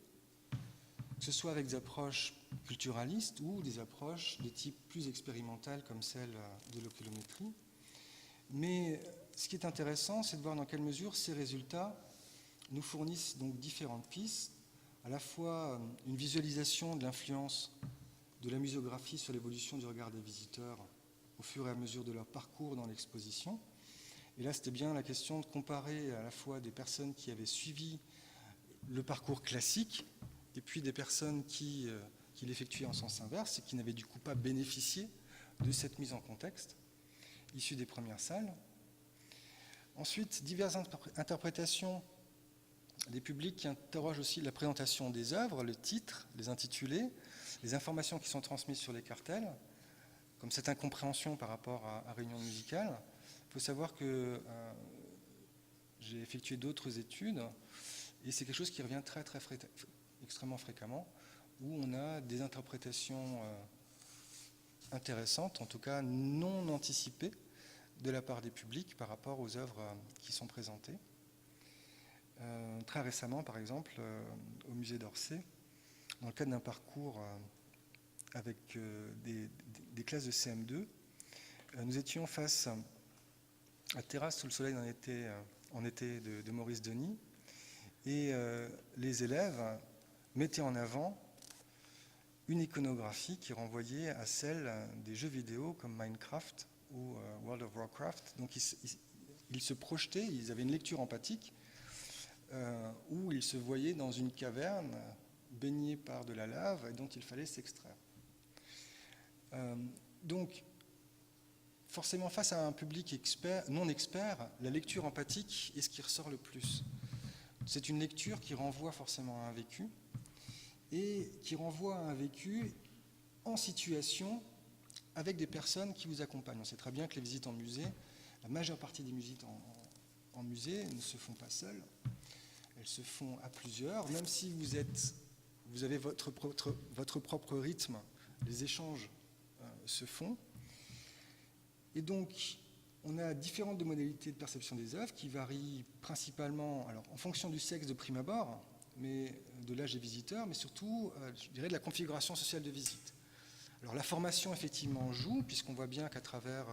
que ce soit avec des approches culturalistes ou des approches de type plus expérimental comme celle de l'oculométrie. Mais ce qui est intéressant, c'est de voir dans quelle mesure ces résultats nous fournissent donc différentes pistes, à la fois une visualisation de l'influence de la muséographie sur l'évolution du regard des visiteurs au fur et à mesure de leur parcours dans l'exposition. Et là, c'était bien la question de comparer à la fois des personnes qui avaient suivi le parcours classique et puis des personnes qui l'effectuaient en sens inverse et qui n'avaient du coup pas bénéficié de cette mise en contexte issue des premières salles. Ensuite, diverses interprétations des publics qui interrogent aussi la présentation des œuvres, le titre, les intitulés, les informations qui sont transmises sur les cartels, comme cette incompréhension par rapport à Réunion musicale. Il faut savoir que j'ai effectué d'autres études et c'est quelque chose qui revient extrêmement fréquemment, où on a des interprétations intéressantes, en tout cas non anticipées, de la part des publics par rapport aux œuvres qui sont présentées. Très récemment, par exemple, au musée d'Orsay, dans le cadre d'un parcours avec des classes de CM2, nous étions face à Terrasse sous le soleil en été de Maurice Denis, et les élèves mettaient en avant une iconographie qui renvoyait à celle des jeux vidéo comme Minecraft ou World of Warcraft. Donc ils se projetaient, ils avaient une lecture empathique où ils se voyaient dans une caverne baignée par de la lave et dont il fallait s'extraire. Donc, forcément, face à un public non expert, la lecture empathique est ce qui ressort le plus. C'est une lecture qui renvoie forcément à un vécu et qui renvoie à un vécu en situation avec des personnes qui vous accompagnent. On sait très bien que les visites en musée, la majeure partie des visites en musée ne se font pas seules, elles se font à plusieurs, même si vous avez votre propre rythme, les échanges se font. Et donc, on a différentes modalités de perception des œuvres qui varient principalement, alors, en fonction du sexe de prime abord, mais de l'âge des visiteurs, mais surtout, je dirais, de la configuration sociale de visite. Alors la formation, effectivement, joue, puisqu'on voit bien qu'à travers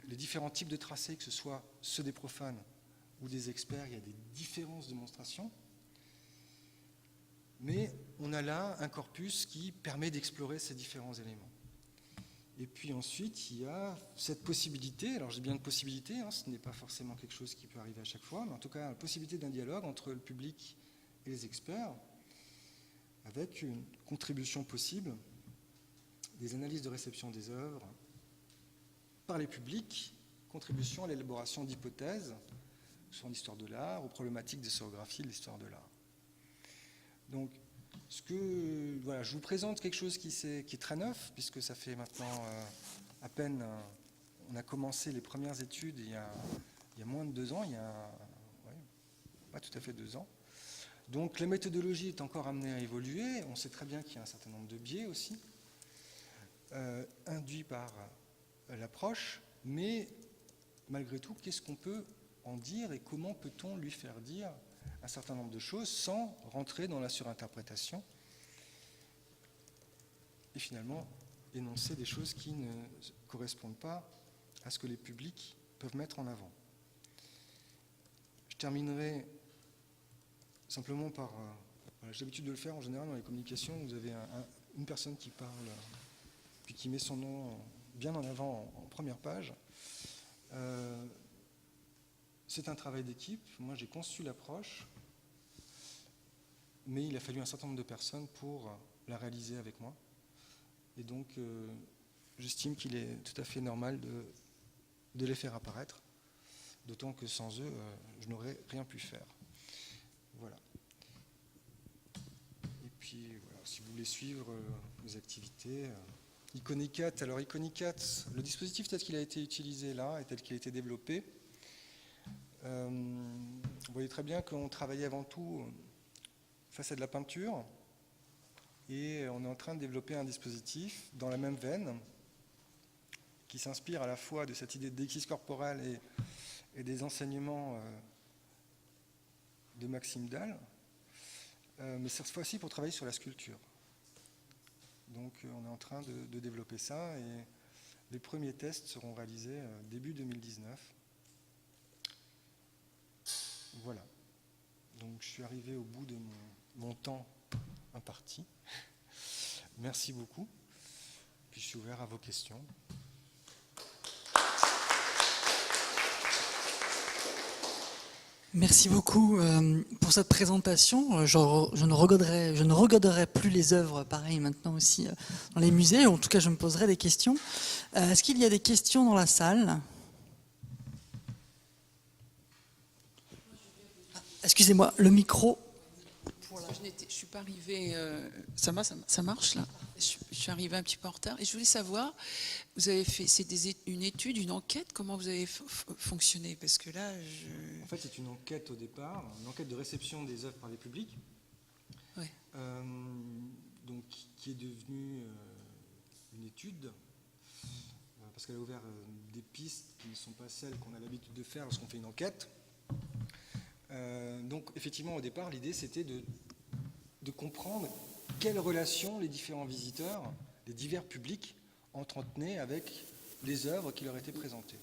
les différents types de tracés, que ce soit ceux des profanes ou des experts, il y a des différences de monstration. Mais on a là un corpus qui permet d'explorer ces différents éléments. Et puis ensuite, il y a cette possibilité, alors j'ai bien de possibilité, ce n'est pas forcément quelque chose qui peut arriver à chaque fois, mais en tout cas, la possibilité d'un dialogue entre le public et les experts, avec une contribution possible des analyses de réception des œuvres par les publics, contribution à l'élaboration d'hypothèses sur l'histoire de l'art, aux problématiques de scénographie de l'histoire de l'art. Donc, voilà, je vous présente quelque chose qui est très neuf, puisque ça fait maintenant à peine, on a commencé les premières études il y a moins de 2 ans, pas tout à fait 2 ans. Donc la méthodologie est encore amenée à évoluer, on sait très bien qu'il y a un certain nombre de biais aussi, induits par l'approche, mais malgré tout, qu'est-ce qu'on peut en dire et comment peut-on lui faire dire un certain nombre de choses sans rentrer dans la surinterprétation et finalement énoncer des choses qui ne correspondent pas à ce que les publics peuvent mettre en avant. Je terminerai simplement par... j'ai l'habitude de le faire en général dans les communications, vous avez une personne qui parle, puis qui met son nom bien en avant en première page. C'est un travail d'équipe. Moi, j'ai conçu l'approche, mais il a fallu un certain nombre de personnes pour la réaliser avec moi. Et donc, j'estime qu'il est tout à fait normal de les faire apparaître, d'autant que sans eux, je n'aurais rien pu faire. Voilà. Et puis, voilà, si vous voulez suivre nos activités, Iconicat, alors Iconicat, le dispositif tel qu'il a été utilisé là et tel qu'il a été développé, vous voyez très bien qu'on travaillait avant tout face à de la peinture et on est en train de développer un dispositif dans la même veine qui s'inspire à la fois de cette idée de déquise corporelle et des enseignements de Maxime Dalle, mais cette fois-ci pour travailler sur la sculpture. Donc on est en train de développer ça et les premiers tests seront réalisés début 2019. Voilà. Donc je suis arrivé au bout de mon temps imparti. Merci beaucoup. Puis je suis ouvert à vos questions. Merci beaucoup pour cette présentation. Je ne regarderai plus les œuvres pareil maintenant aussi dans les musées. En tout cas, je me poserai des questions. Est-ce qu'il y a des questions dans la salle ? Excusez-moi, le micro. Voilà, je ne suis pas arrivée. Ça marche là. Je suis arrivée un petit peu en retard. Et je voulais savoir, vous avez fait, une étude, une enquête. Comment vous avez fonctionné? Parce que là, En fait, c'est une enquête au départ, une enquête de réception des œuvres par les publics, ouais. Donc qui est devenue une étude, parce qu'elle a ouvert des pistes qui ne sont pas celles qu'on a l'habitude de faire lorsqu'on fait une enquête. Donc effectivement au départ l'idée c'était de comprendre quelles relations les différents visiteurs, les divers publics entretenaient avec les œuvres qui leur étaient présentées.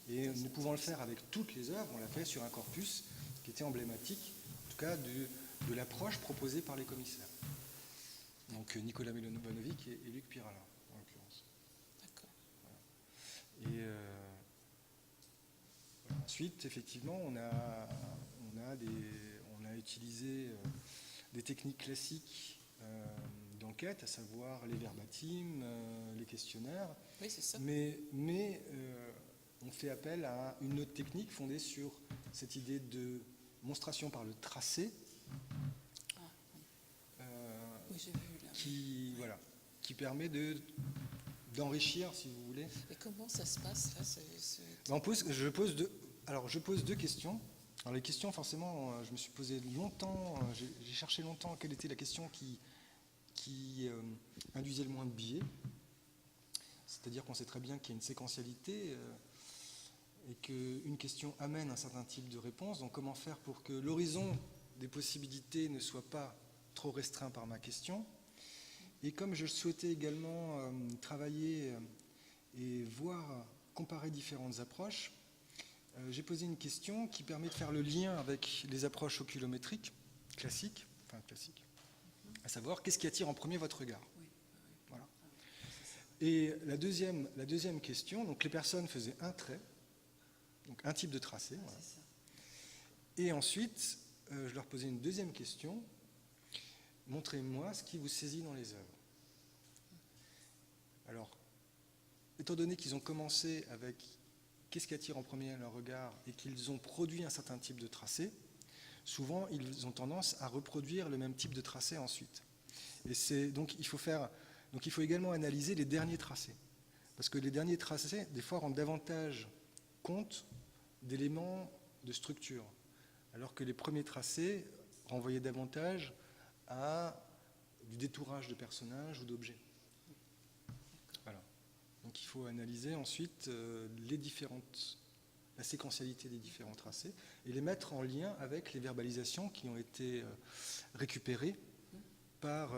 Et nous pouvons le faire avec toutes les œuvres, on l'a fait sur un corpus qui était emblématique, en tout cas de l'approche proposée par les commissaires. Donc Nicolas Milovanovic et Luc Piralin en l'occurrence. D'accord. Voilà. Et ensuite effectivement on a utilisé des techniques classiques d'enquête, à savoir les verbatims, les questionnaires. Oui, c'est ça. Mais on fait appel à une autre technique fondée sur cette idée de monstration par le tracé. Oui, j'ai vu là. qui permet d'enrichir, si vous voulez. Et comment ça se passe là Je pose deux questions. Alors les questions, forcément, je me suis posé longtemps, j'ai cherché longtemps quelle était la question qui induisait le moins de biais. C'est-à-dire qu'on sait très bien qu'il y a une séquentialité et qu'une question amène un certain type de réponse. Donc comment faire pour que l'horizon des possibilités ne soit pas trop restreint par ma question. Et comme je souhaitais également travailler et comparer différentes approches, j'ai posé une question qui permet de faire le lien avec les approches oculométriques classiques, à savoir qu'est-ce qui attire en premier votre regard. Voilà. Et la deuxième question, donc les personnes faisaient un trait, donc un type de tracé. Voilà. Et ensuite, je leur posais une deuxième question. Montrez-moi ce qui vous saisit dans les œuvres. Alors, étant donné qu'ils ont commencé avec qu'est-ce qui attire en premier leur regard et qu'ils ont produit un certain type de tracé, souvent ils ont tendance à reproduire le même type de tracé ensuite. Et donc il faut également analyser les derniers tracés. Parce que les derniers tracés, des fois, rendent davantage compte d'éléments de structure, alors que les premiers tracés renvoyaient davantage à du détourage de personnages ou d'objets. Voilà. Donc il faut analyser ensuite la séquentialité des différents tracés et les mettre en lien avec les verbalisations qui ont été récupérées par...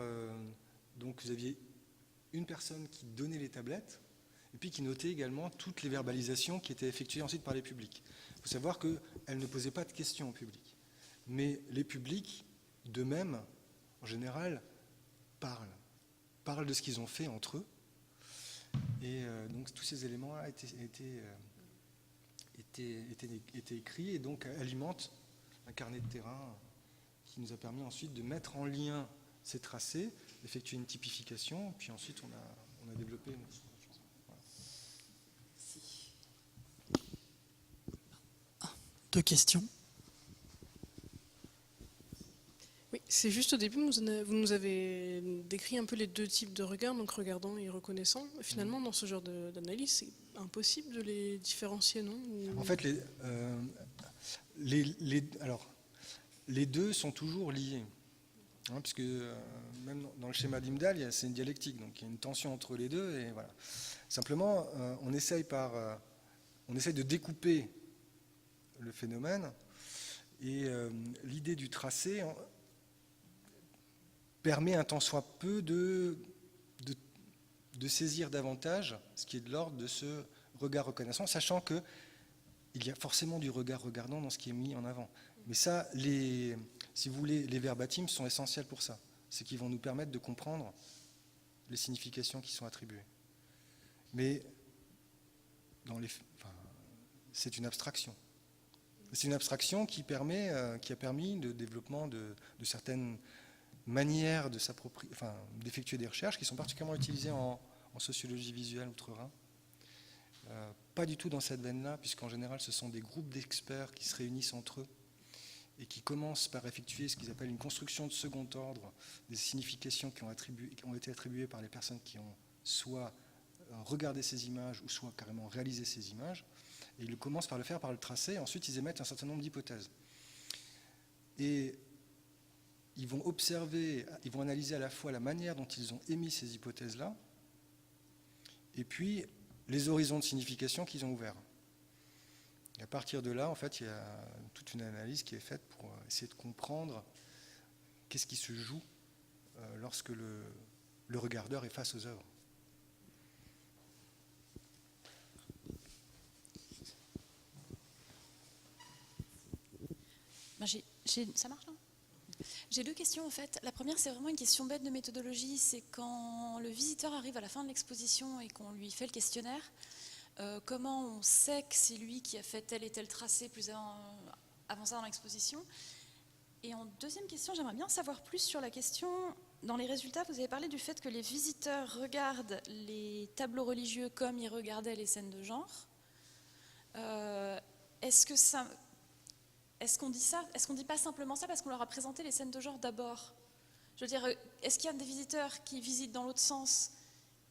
donc vous aviez une personne qui donnait les tablettes et puis qui notait également toutes les verbalisations qui étaient effectuées ensuite par les publics. Il faut savoir qu'elle ne posait pas de questions au public, mais les publics, d'eux-mêmes, en général, parlent de ce qu'ils ont fait entre eux. Et donc tous ces éléments-là étaient écrits et donc alimentent un carnet de terrain qui nous a permis ensuite de mettre en lien ces tracés, d'effectuer une typification, puis ensuite on a développé une... Voilà. Deux questions. Oui, c'est juste au début, vous nous avez décrit un peu les deux types de regards, donc regardant et reconnaissant. Finalement, dans ce genre d'analyse, c'est impossible de les différencier, non? En fait, les deux sont toujours liés. Hein, puisque même dans le schéma d'Imdahl, c'est une dialectique, donc il y a une tension entre les deux. Et voilà. Simplement, on essaye de découper le phénomène. Et l'idée du tracé permet un tant soit peu de saisir davantage ce qui est de l'ordre de ce regard reconnaissant, sachant qu'il y a forcément du regard regardant dans ce qui est mis en avant. Mais ça, si vous voulez, les verbatims sont essentiels pour ça. C'est qu'ils vont nous permettre de comprendre les significations qui sont attribuées. Mais c'est une abstraction. C'est une abstraction qui a permis le développement de certaines manières d'effectuer des recherches qui sont particulièrement utilisées en sociologie visuelle outre-Rhin. Pas du tout dans cette veine-là, puisqu'en général, ce sont des groupes d'experts qui se réunissent entre eux et qui commencent par effectuer ce qu'ils appellent une construction de second ordre des significations qui ont été attribuées par les personnes qui ont soit regardé ces images ou soit carrément réalisé ces images. Et ils commencent par le faire par le tracé, et ensuite ils émettent un certain nombre d'hypothèses. Et ils vont analyser à la fois la manière dont ils ont émis ces hypothèses-là, et puis les horizons de signification qu'ils ont ouverts. Et à partir de là, en fait, il y a toute une analyse qui est faite pour essayer de comprendre qu'est-ce qui se joue lorsque le regardeur est face aux œuvres. Ça marche, non ? J'ai deux questions en fait. La première, c'est vraiment une question bête de méthodologie. C'est quand le visiteur arrive à la fin de l'exposition et qu'on lui fait le questionnaire, comment on sait que c'est lui qui a fait tel et tel tracé plus avancé dans l'exposition. Et en deuxième question, j'aimerais bien savoir plus sur la question, dans les résultats, vous avez parlé du fait que les visiteurs regardent les tableaux religieux comme ils regardaient les scènes de genre. Est-ce qu'on dit ça ? Est-ce qu'on dit pas simplement ça parce qu'on leur a présenté les scènes de genre d'abord ? Je veux dire, est-ce qu'il y a des visiteurs qui visitent dans l'autre sens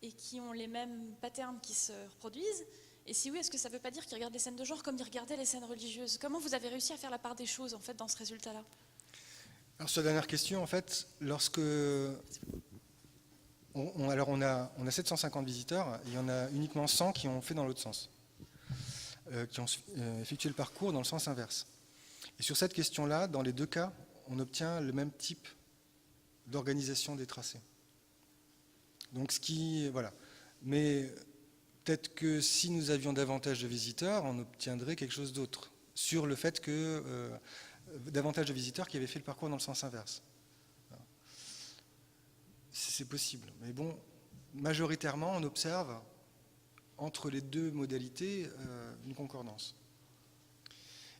et qui ont les mêmes patterns qui se reproduisent? Et si oui, est-ce que ça ne veut pas dire qu'ils regardent les scènes de genre comme ils regardaient les scènes religieuses? Comment vous avez réussi à faire la part des choses, en fait, dans ce résultat-là? Alors sur la dernière question, en fait, lorsque... on a 750 visiteurs, il y en a uniquement 100 qui ont fait dans l'autre sens, qui ont effectué le parcours dans le sens inverse. Et sur cette question-là, dans les deux cas, on obtient le même type d'organisation des tracés. Donc voilà. Mais peut-être que si nous avions davantage de visiteurs, on obtiendrait quelque chose d'autre, sur le fait que davantage de visiteurs qui avaient fait le parcours dans le sens inverse. C'est possible. Mais bon, majoritairement, on observe entre les deux modalités une concordance.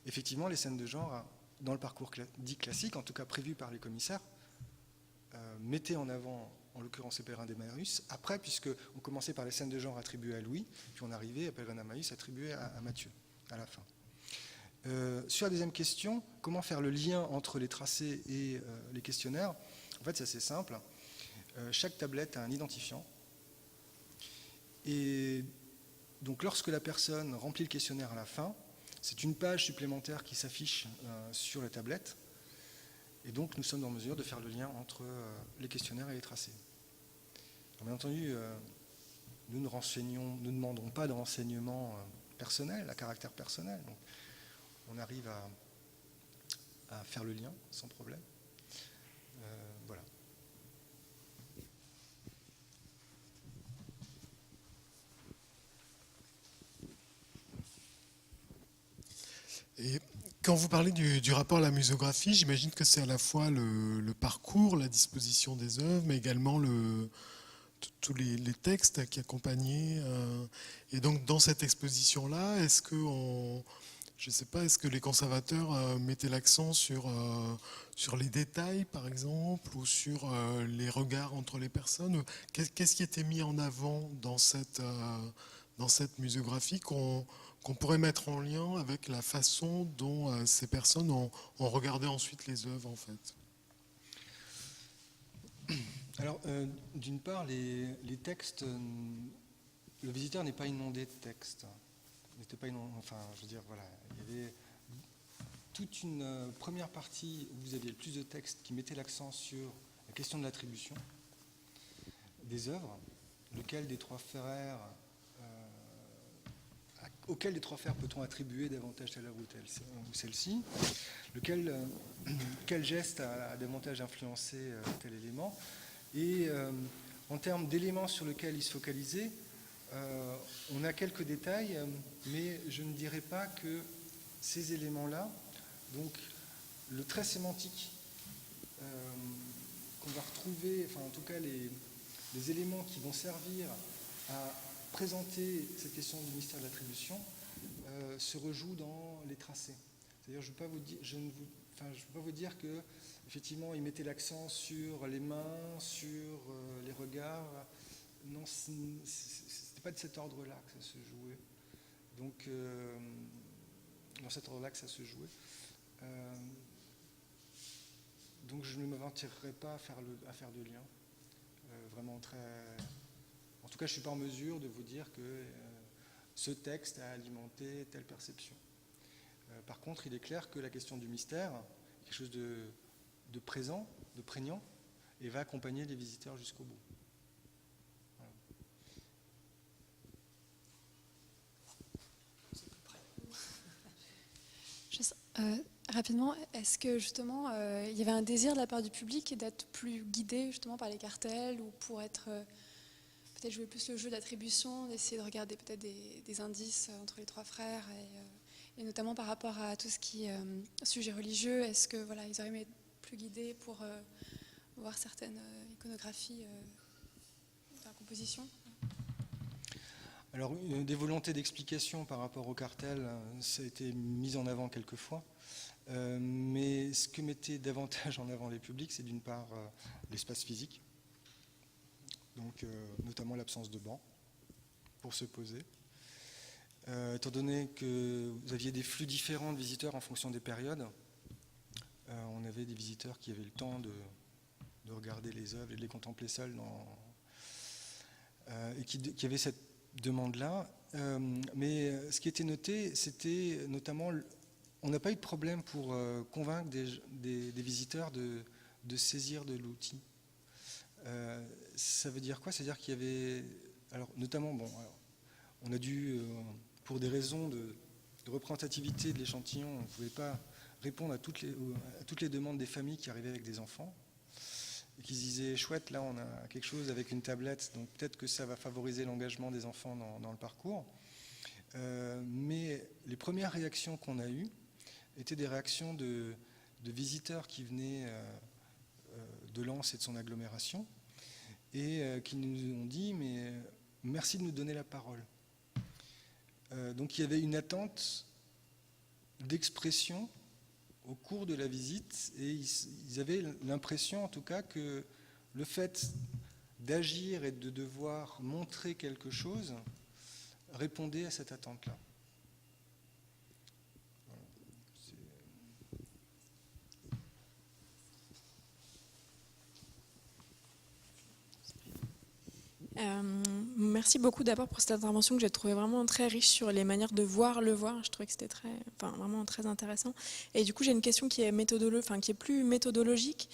Effectivement, les scènes de genre, dans le parcours dit classique, en tout cas prévu par les commissaires, mettaient en avant, en l'occurrence, les pèlerins d'Emmaüs. Après, puisqu'on commençait par les scènes de genre attribuées à Louis, puis on arrivait à pèlerins d'Emmaüs attribuées à Matthieu, à la fin. Sur la deuxième question, comment faire le lien entre les tracés et les questionnaires? En fait, c'est assez simple. Chaque tablette a un identifiant. Et donc, lorsque la personne remplit le questionnaire à la fin, c'est une page supplémentaire qui s'affiche sur la tablette. Et donc, nous sommes en mesure de faire le lien entre les questionnaires et les tracés. Alors, bien entendu, nous ne demandons pas de renseignements personnels, à caractère personnel. Donc, on arrive à faire le lien sans problème. Voilà. Et quand vous parlez du rapport à la muséographie, j'imagine que c'est à la fois le parcours, la disposition des œuvres, mais également tous les textes qui accompagnaient. Et donc dans cette exposition-là, est-ce que je ne sais pas, est-ce que les conservateurs mettaient l'accent sur les détails, par exemple, ou sur les regards entre les personnes? Qu'est-ce qui était mis en avant dans cette muséographie qu'on pourrait mettre en lien avec la façon dont ces personnes ont regardé ensuite les œuvres, en fait? Alors, d'une part, les textes, le visiteur n'est pas inondé de textes. Enfin, je veux dire, voilà, il y avait toute une première partie où vous aviez le plus de textes qui mettaient l'accent sur la question de l'attribution des œuvres, auquel des trois frères peut-on attribuer davantage telle œuvre ou celle-ci, quel geste a davantage influencé tel élément, et en termes d'éléments sur lesquels il se focalisait, on a quelques détails, mais je ne dirais pas que ces éléments-là, donc le trait sémantique qu'on va retrouver, enfin en tout cas les éléments qui vont servir à présenter cette question du mystère de l'attribution, se rejouent dans les tracés. C'est-à-dire, je ne peux pas vous dire que effectivement, il mettait l'accent sur les mains, sur les regards. Non, c'était pas de cet ordre-là que ça se jouait. Donc, dans cet ordre-là que ça se jouait. Donc, je ne m'aventurerai pas à faire de lien. Vraiment très... En tout cas, je ne suis pas en mesure de vous dire que ce texte a alimenté telle perception. Par contre, il est clair que la question du mystère est quelque chose de présent, de prégnant, et va accompagner les visiteurs jusqu'au bout. Rapidement, est-ce que justement il y avait un désir de la part du public d'être plus guidé justement par les cartels, ou pour être peut-être jouer plus le jeu d'attribution, d'essayer de regarder peut-être des indices entre les trois frères, et notamment par rapport à tout ce qui est sujet religieux? Est-ce que voilà, ils auraient aimé être plus guidés pour voir certaines iconographies dans la composition? Alors, des volontés d'explication par rapport au cartel, ça a été mis en avant quelquefois. Mais ce que mettait davantage en avant les publics, c'est d'une part l'espace physique, donc notamment l'absence de banc pour se poser. Étant donné que vous aviez des flux différents de visiteurs en fonction des périodes, on avait des visiteurs qui avaient le temps de regarder les œuvres et de les contempler seuls, et qui avait cette demande-là. Mais ce qui était noté, c'était notamment, on n'a pas eu de problème pour convaincre des visiteurs de saisir de l'outil. Ça veut dire quoi? C'est-à-dire qu'il y avait, alors notamment, on a dû, pour des raisons de représentativité de l'échantillon, on ne pouvait pas répondre à toutes les demandes des familles qui arrivaient avec des enfants et qui se disaient chouette, là on a quelque chose avec une tablette, donc peut-être que ça va favoriser l'engagement des enfants dans le parcours. Mais les premières réactions qu'on a eues étaient des réactions de visiteurs qui venaient de Lens et de son agglomération et qui nous ont dit mais merci de nous donner la parole. Donc il y avait une attente d'expression au cours de la visite et ils avaient l'impression en tout cas que le fait d'agir et de devoir montrer quelque chose répondait à cette attente-là. Merci beaucoup d'abord pour cette intervention que j'ai trouvée vraiment très riche sur les manières de voir le voir. Je trouvais que c'était vraiment très intéressant. Et du coup, j'ai une question qui est qui est plus méthodologique,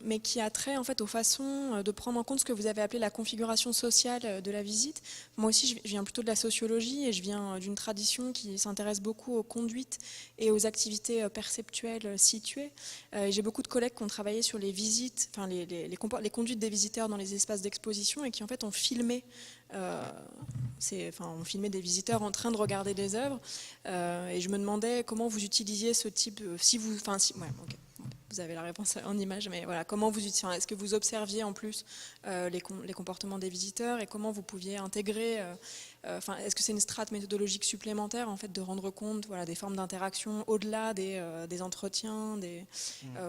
mais qui a trait en fait aux façons de prendre en compte ce que vous avez appelé la configuration sociale de la visite. Moi aussi, je viens plutôt de la sociologie et je viens d'une tradition qui s'intéresse beaucoup aux conduites et aux activités perceptuelles situées. J'ai beaucoup de collègues qui ont travaillé sur les visites, les conduites des visiteurs dans les espaces d'exposition et qui en fait ont filmé des visiteurs en train de regarder des œuvres et je me demandais comment vous utilisiez ce type vous avez la réponse en image, mais voilà, est-ce que vous observiez en plus les comportements des visiteurs et comment vous pouviez intégrer, est-ce que c'est une strate méthodologique supplémentaire en fait de rendre compte des formes d'interaction au-delà des entretiens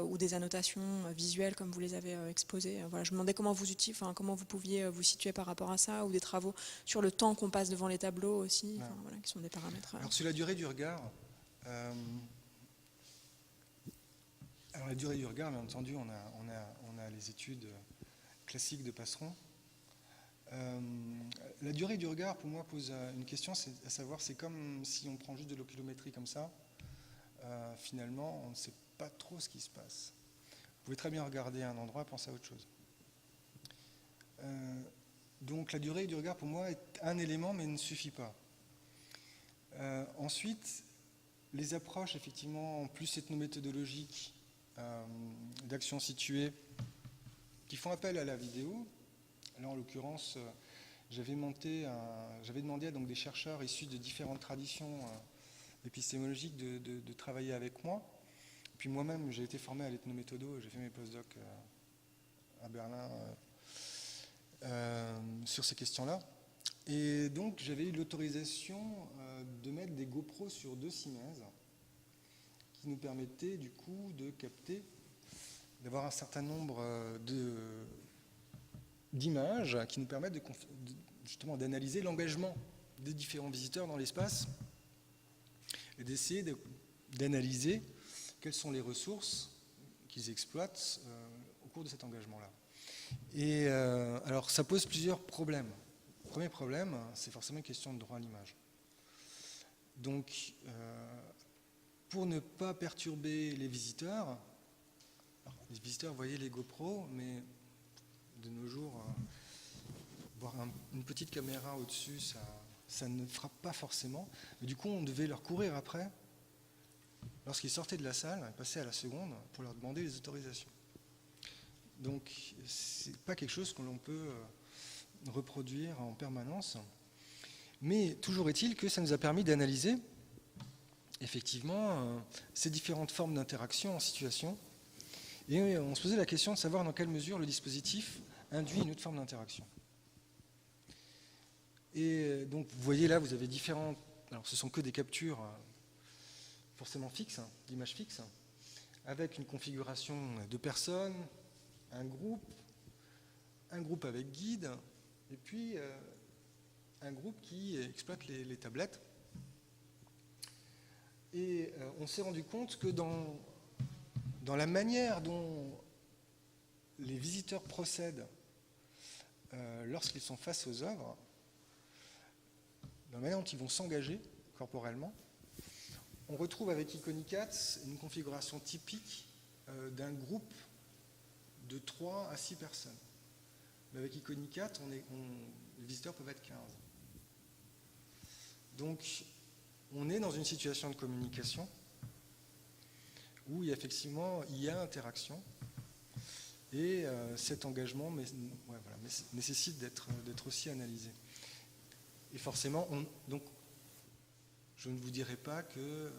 ou des annotations visuelles comme vous les avez exposées. Je me demandais comment vous pouviez vous situer par rapport à ça ou des travaux sur le temps qu'on passe devant les tableaux aussi, qui sont des paramètres. Alors sur la durée du regard. Alors la durée du regard, bien entendu, on a les études classiques de Passeron. La durée du regard, pour moi, pose une question, à savoir, c'est comme si on prend juste de l'oculométrie comme ça. Finalement, on ne sait pas trop ce qui se passe. Vous pouvez très bien regarder un endroit et penser à autre chose. Donc la durée du regard, pour moi, est un élément, mais ne suffit pas. Ensuite, les approches, effectivement, plus ethnométhodologiques, d'actions situées qui font appel à la vidéo. Là, en l'occurrence, j'avais demandé à des chercheurs issus de différentes traditions épistémologiques de travailler avec moi. Puis moi-même, j'ai été formé à l'ethnométhodo, j'ai fait mes postdocs à Berlin sur ces questions-là. Et donc, j'avais eu l'autorisation de mettre des GoPros sur 2 Siemens qui nous permettait du coup de capter, d'avoir un certain nombre d'images qui nous permettent justement d'analyser l'engagement des différents visiteurs dans l'espace et d'essayer d'analyser quelles sont les ressources qu'ils exploitent au cours de cet engagement-là. Et alors ça pose plusieurs problèmes. Le premier problème, c'est forcément une question de droit à l'image. Donc, pour ne pas perturber les visiteurs voyaient les GoPro, mais de nos jours, voir une petite caméra au-dessus, ça ne frappe pas forcément. Mais du coup, on devait leur courir après, lorsqu'ils sortaient de la salle, et passer à la seconde pour leur demander les autorisations. Donc, c'est pas quelque chose que l'on peut reproduire en permanence. Mais toujours est-il que ça nous a permis d'analyser effectivement ces différentes formes d'interaction en situation. Et on se posait la question de savoir dans quelle mesure le dispositif induit une autre forme d'interaction. Et donc vous voyez là, vous avez différentes... Alors ce sont que des captures forcément fixes, d'images fixes, avec une configuration de personnes, un groupe avec guide, et puis un groupe qui exploite les tablettes. Et on s'est rendu compte que dans la manière dont les visiteurs procèdent lorsqu'ils sont face aux œuvres, dans la manière dont ils vont s'engager corporellement, on retrouve avec Iconicat une configuration typique d'un groupe de 3 à 6 personnes. Mais avec Iconicat, les visiteurs peuvent être 15. Donc, on est dans une situation de communication où effectivement il y a interaction et cet engagement nécessite d'être aussi analysé. Et forcément, donc, je ne vous dirai pas que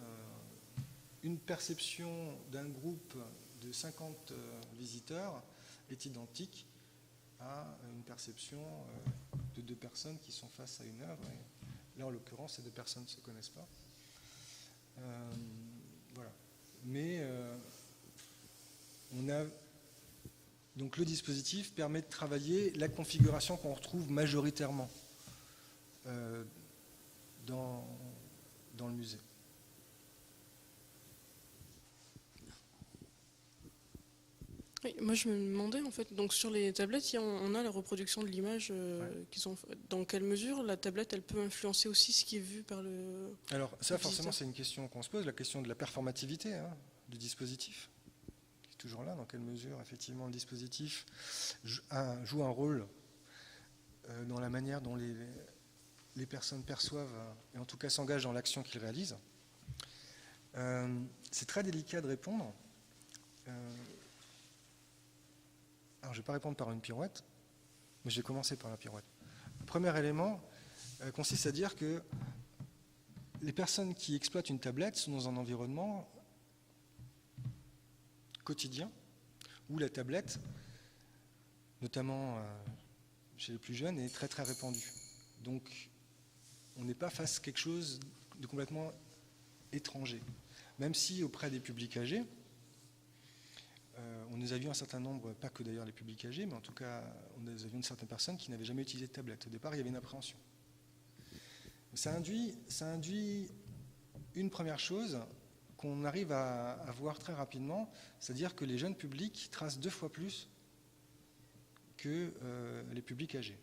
une perception d'un groupe de 50 visiteurs est identique à une perception de 2 personnes qui sont face à une œuvre. Et là, en l'occurrence, ces 2 personnes ne se connaissent pas. Voilà. Mais donc le dispositif permet de travailler la configuration qu'on retrouve majoritairement dans le musée. Oui, moi je me demandais en fait, donc sur les tablettes, on a la reproduction de l'image qu'ils ont. Dans quelle mesure la tablette elle peut influencer aussi ce qui est vu par le. Alors ça le forcément visiteur. c'est une question qu'on se pose, la question de la performativité du dispositif. Qui est toujours là, dans quelle mesure effectivement le dispositif joue un rôle dans la manière dont les personnes perçoivent et en tout cas s'engagent dans l'action qu'ils réalisent. C'est très délicat de répondre. Alors, je ne vais pas répondre par une pirouette, mais je vais commencer par la pirouette. Le premier élément consiste à dire que les personnes qui exploitent une tablette sont dans un environnement quotidien où la tablette, notamment chez les plus jeunes, est très très répandue. Donc, on n'est pas face à quelque chose de complètement étranger. Même si auprès des publics âgés, on nous a vu un certain nombre, pas que d'ailleurs les publics âgés, mais en tout cas, on nous a vu une certaine personne qui n'avait jamais utilisé de tablette. Au départ, il y avait une appréhension. Ça induit une première chose qu'on arrive à voir très rapidement, c'est-à-dire que les jeunes publics tracent 2 fois plus que les publics âgés.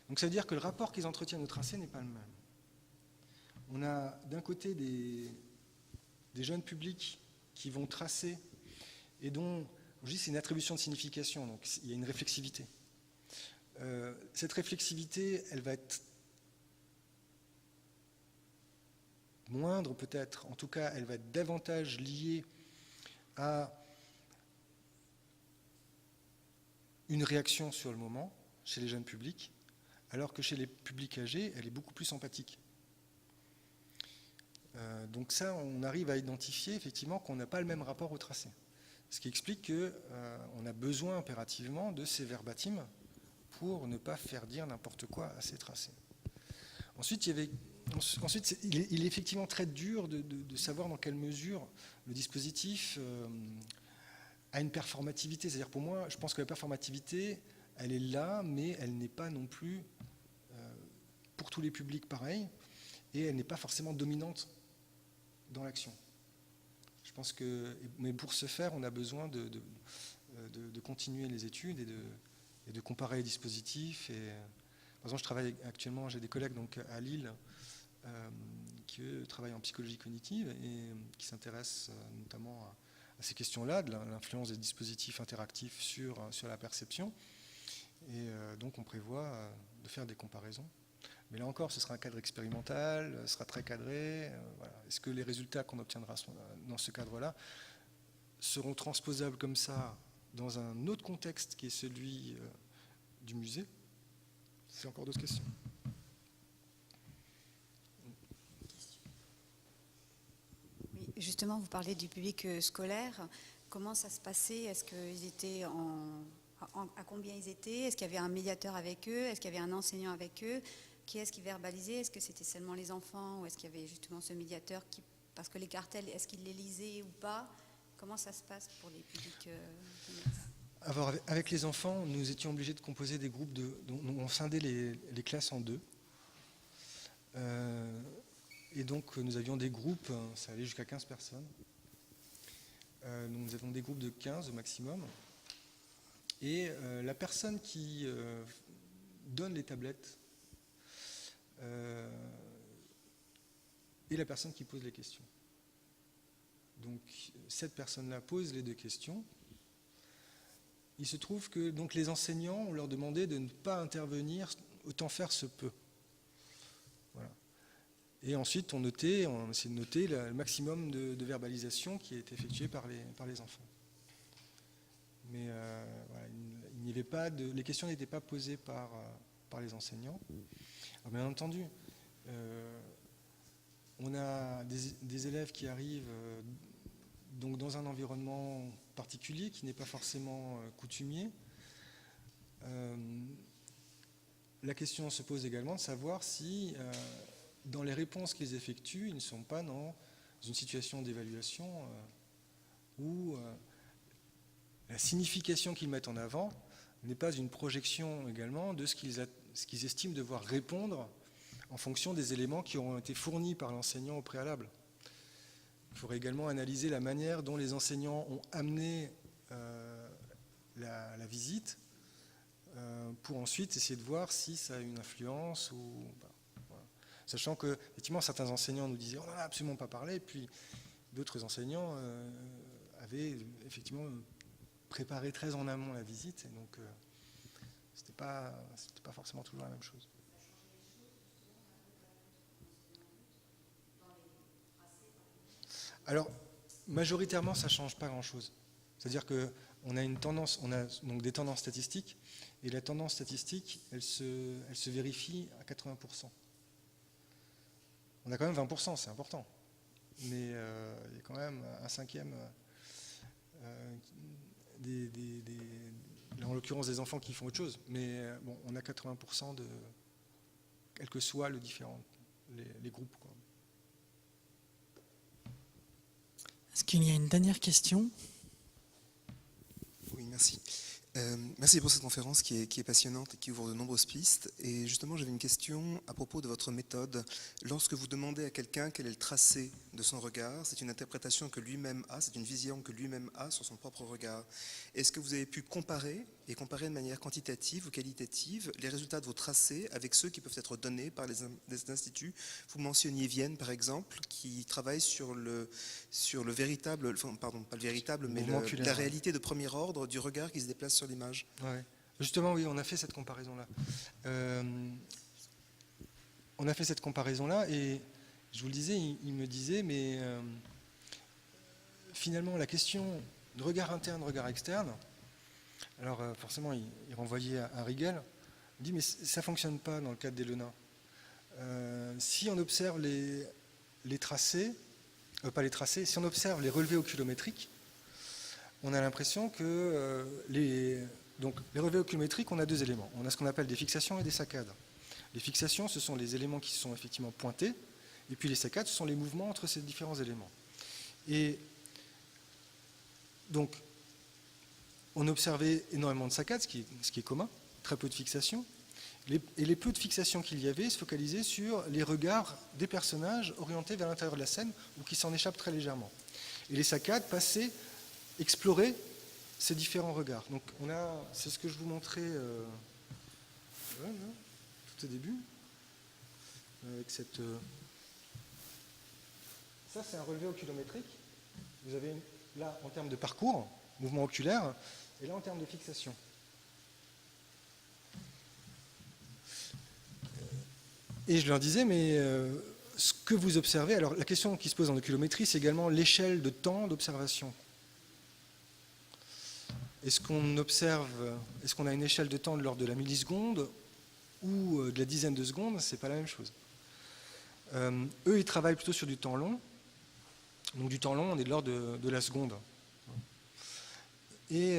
Donc ça veut dire que le rapport qu'ils entretiennent au tracé n'est pas le même. On a d'un côté des jeunes publics qui vont tracer et dont, je dis, c'est une attribution de signification, donc il y a une réflexivité. Cette réflexivité, elle va être moindre peut-être, en tout cas, elle va être davantage liée à une réaction sur le moment chez les jeunes publics, alors que chez les publics âgés, elle est beaucoup plus empathique. Donc ça, on arrive à identifier effectivement qu'on n'a pas le même rapport au tracé. Ce qui explique qu'on a besoin impérativement de ces verbatims pour ne pas faire dire n'importe quoi à ces tracés. Ensuite, il est effectivement très dur de savoir dans quelle mesure le dispositif a une performativité. C'est-à-dire pour moi, je pense que la performativité, elle est là, mais elle n'est pas non plus pour tous les publics pareil, et elle n'est pas forcément dominante dans l'action. Je pense mais pour ce faire, on a besoin de continuer les études et de comparer les dispositifs. Par exemple, je travaille actuellement, j'ai des collègues donc, à Lille qui eux, travaillent en psychologie cognitive et qui s'intéressent notamment à ces questions-là, de l'influence des dispositifs interactifs sur la perception. Et donc on prévoit de faire des comparaisons. Mais là encore, ce sera un cadre expérimental, ce sera très cadré. Voilà. Est-ce que les résultats qu'on obtiendra dans ce cadre-là seront transposables comme ça dans un autre contexte qui est celui du musée? C'est encore d'autres questions. Oui, justement, vous parlez du public scolaire. Comment ça se passait? Est-ce qu'ils étaient à combien ils étaient? Est-ce qu'il y avait un médiateur avec eux? Est-ce qu'il y avait un enseignant avec eux? Qui est-ce qui verbalisait? Est-ce que c'était seulement les enfants ou est-ce qu'il y avait justement ce médiateur parce que les cartels, est-ce qu'ils les lisaient ou pas? Comment ça se passe pour les publics Alors, avec les enfants, nous étions obligés de composer des groupes on scindait les classes en 2. Et donc nous avions des groupes, ça allait jusqu'à 15 personnes. Nous avons des groupes de 15 au maximum. Et la personne qui donne les tablettes et la personne qui pose les questions. Donc cette personne-là pose les deux questions. Il se trouve que donc, les enseignants, on leur demandait de ne pas intervenir, autant faire se peut. Voilà. Et ensuite, on essayait de noter le maximum de verbalisation qui est effectué par les enfants. Mais voilà, il n'y avait pas les questions n'étaient pas posées par les enseignants. Alors, bien entendu, on a des élèves qui arrivent donc dans un environnement particulier qui n'est pas forcément coutumier. La question se pose également de savoir si, dans les réponses qu'ils effectuent, ils ne sont pas dans une situation d'évaluation où la signification qu'ils mettent en avant n'est pas une projection également de ce qu'ils estiment devoir répondre en fonction des éléments qui auront été fournis par l'enseignant au préalable. Il faudrait également analyser la manière dont les enseignants ont amené la visite pour ensuite essayer de voir si ça a une influence ou pas. Voilà. Sachant que, effectivement, certains enseignants nous disaient « on n'en a absolument pas parlé », et puis d'autres enseignants avaient effectivement préparé très en amont la visite, et donc c'était pas forcément toujours la même chose. Alors, majoritairement, ça ne change pas grand-chose. C'est-à-dire qu'on a donc des tendances statistiques, et la tendance statistique, elle se vérifie à 80%. On a quand même 20%, c'est important. Mais il y a quand même un cinquième, là, en l'occurrence des enfants qui font autre chose. Mais bon, on a 80% de, quel que soit le différent, les groupes, quoi. Est-ce qu'il y a une dernière question ? Oui, merci. Merci pour cette conférence qui est passionnante et qui ouvre de nombreuses pistes. Et justement, j'avais une question à propos de votre méthode. Lorsque vous demandez à quelqu'un quel est le tracé de son regard, c'est une interprétation que lui-même a, c'est une vision que lui-même a sur son propre regard. Est-ce que vous avez pu comparer de manière quantitative ou qualitative les résultats de vos tracés avec ceux qui peuvent être donnés par les instituts ? Vous mentionniez Vienne, par exemple, qui travaille sur le véritable, enfin, pardon, pas le véritable, mais la réalité de premier ordre du regard qui se déplace sur l'image. Ouais. Justement, oui, on a fait cette comparaison-là. Et je vous le disais, il me disait, mais finalement, la question de regard interne, regard externe, alors forcément, il renvoyait à Rigel, il dit, mais ça ne fonctionne pas dans le cadre des LENA. Si on observe les tracés, pas les tracés, si on observe les relevés oculométriques, on a l'impression que les relevés oculométriques, on a deux éléments. On a ce qu'on appelle des fixations et des saccades. Les fixations, ce sont les éléments qui sont effectivement pointés, et puis les saccades, ce sont les mouvements entre ces différents éléments. Et donc, on observait énormément de saccades, ce qui est commun, très peu de fixations. Et les peu de fixations qu'il y avait se focalisaient sur les regards des personnages orientés vers l'intérieur de la scène ou qui s'en échappent très légèrement. Et les saccades passaient explorer ces différents regards. Donc c'est ce que je vous montrais tout au début, avec cette... Ça, c'est un relevé oculométrique. Vous avez là, en termes de parcours, mouvement oculaire, et là, en termes de fixation. Et je leur disais, mais ce que vous observez, alors la question qui se pose en oculométrie, c'est également l'échelle de temps d'observation. Est-ce qu'on observe, est-ce qu'on a une échelle de temps de l'ordre de la milliseconde ou de la dizaine de secondes? C'est pas la même chose. Eux, ils travaillent plutôt sur du temps long. Donc du temps long, on est de l'ordre de la seconde. Et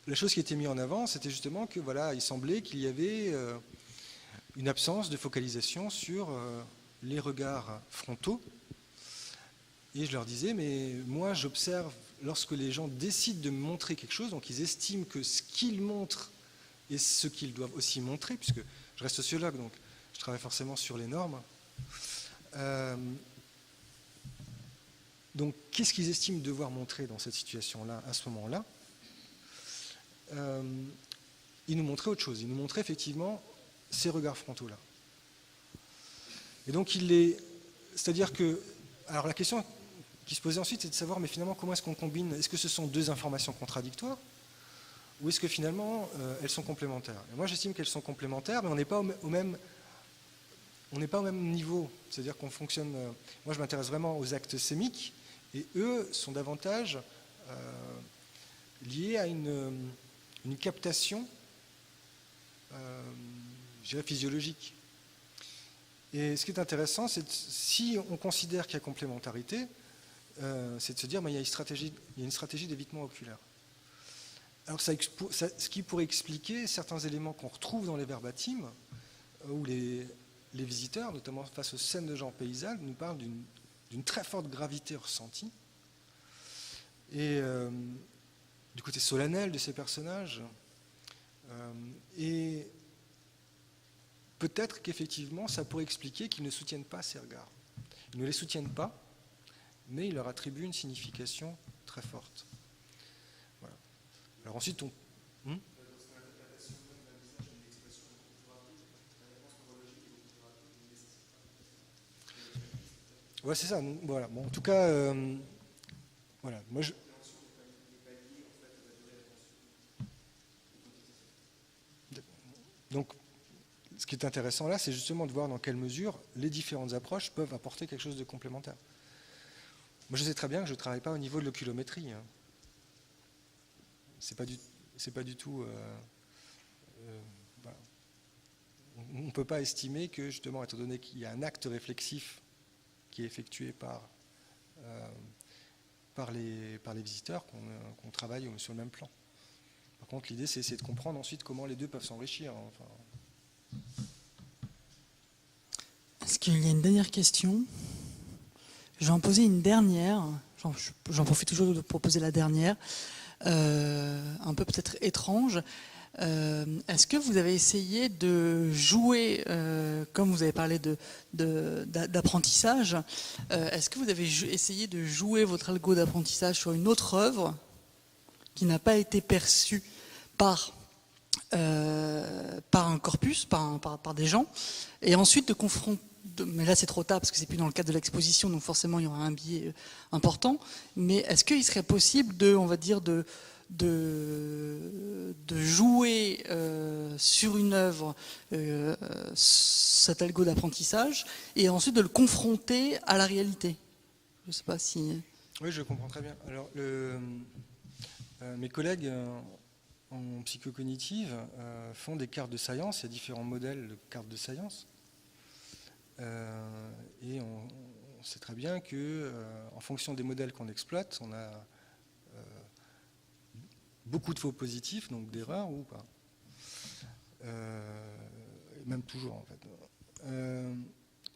la chose qui était mise en avant, c'était justement que voilà, il semblait qu'il y avait une absence de focalisation sur les regards frontaux. Et je leur disais, mais moi j'observe lorsque les gens décident de me montrer quelque chose, donc ils estiment que ce qu'ils montrent est ce qu'ils doivent aussi montrer, puisque je reste sociologue, donc je travaille forcément sur les normes. Donc qu'est-ce qu'ils estiment devoir montrer dans cette situation-là, à ce moment-là? il nous montrait autre chose. Il nous montrait effectivement ces regards frontaux-là. Et donc, c'est-à-dire que, alors la question qui se posait ensuite, c'est de savoir, mais finalement, comment est-ce qu'on combine? Est-ce que ce sont deux informations contradictoires, ou est-ce que finalement, elles sont complémentaires? Et moi, j'estime qu'elles sont complémentaires, mais on n'est pas au même niveau. C'est-à-dire qu'on fonctionne... moi, je m'intéresse vraiment aux actes sémiques, et eux sont davantage liés à une captation, je dirais, physiologique. Et ce qui est intéressant, c'est si on considère qu'il y a complémentarité, c'est de se dire qu'il y a une stratégie d'évitement oculaire. Alors ce qui pourrait expliquer certains éléments qu'on retrouve dans les verbatims, où les visiteurs, notamment face aux scènes de genre paysannes, nous parlent d'une très forte gravité ressentie. Et du côté solennel de ces personnages. Et peut-être qu'effectivement, ça pourrait expliquer qu'ils ne soutiennent pas ces regards. Ils ne les soutiennent pas, mais ils leur attribuent une signification très forte. Voilà. Alors ensuite, ouais, c'est ça. Voilà. Bon, en tout cas, voilà. Moi, donc, ce qui est intéressant là, c'est justement de voir dans quelle mesure les différentes approches peuvent apporter quelque chose de complémentaire. Moi, je sais très bien que je ne travaille pas au niveau de l'oculométrie. Hein. C'est pas du tout... voilà. On ne peut pas estimer que, justement, étant donné qu'il y a un acte réflexif qui est effectué par les visiteurs, qu'on travaille sur le même plan. Par contre, l'idée, c'est essayer de comprendre ensuite comment les deux peuvent s'enrichir. Hein. Enfin... Est-ce qu'il y a une dernière question? Je vais en poser une dernière. J'en profite toujours pour poser la dernière. Un peu peut-être étrange. Est-ce que vous avez essayé de jouer, comme vous avez parlé d'apprentissage, est-ce que vous avez essayé de jouer votre algo d'apprentissage sur une autre œuvre qui n'a pas été perçue par un corpus, par des gens, et ensuite de confronter, mais là c'est trop tard parce que c'est plus dans le cadre de l'exposition, donc forcément il y aura un biais important, mais est-ce qu'il serait possible on va dire, de jouer sur une œuvre cet algo d'apprentissage et ensuite de le confronter à la réalité? Je ne sais pas si... Oui, je comprends très bien. Alors, mes collègues en psychocognitive font des cartes de science. Il y a différents modèles de cartes de science. Et on sait très bien que, en fonction des modèles qu'on exploite, on a beaucoup de faux positifs, donc d'erreurs ou pas. Même toujours, en fait.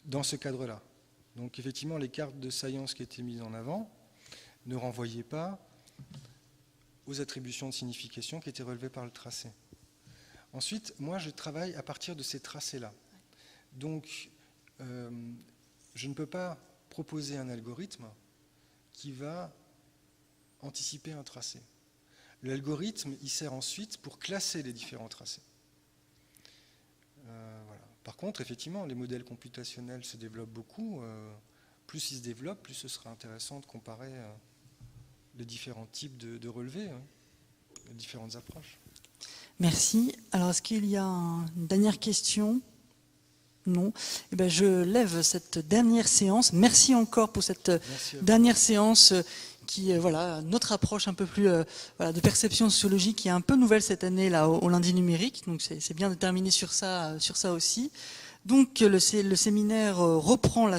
Dans ce cadre-là. Donc, effectivement, les cartes de science qui étaient mises en avant ne renvoyaient pas aux attributions de signification qui étaient relevées par le tracé. Ensuite, moi, je travaille à partir de ces tracés-là. Donc, je ne peux pas proposer un algorithme qui va anticiper un tracé. L'algorithme, il sert ensuite pour classer les différents tracés. Voilà. Par contre, effectivement, les modèles computationnels se développent beaucoup. Plus ils se développent, plus ce sera intéressant de comparer les différents types de relevés, hein, les différentes approches. Merci. Alors, est-ce qu'il y a une dernière question? Non. Eh bien, je lève cette dernière séance. Merci encore pour cette dernière séance qui, voilà, notre approche un peu plus voilà, de perception sociologique qui est un peu nouvelle cette année là, au lundi numérique. Donc, c'est bien de terminer sur ça aussi. Donc, le séminaire reprend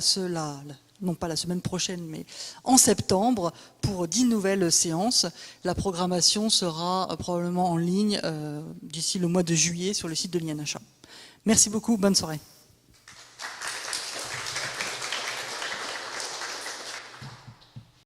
non pas la semaine prochaine, mais en septembre, pour 10 nouvelles séances. La programmation sera probablement en ligne d'ici le mois de juillet sur le site de l'INHA. Merci beaucoup, bonne soirée.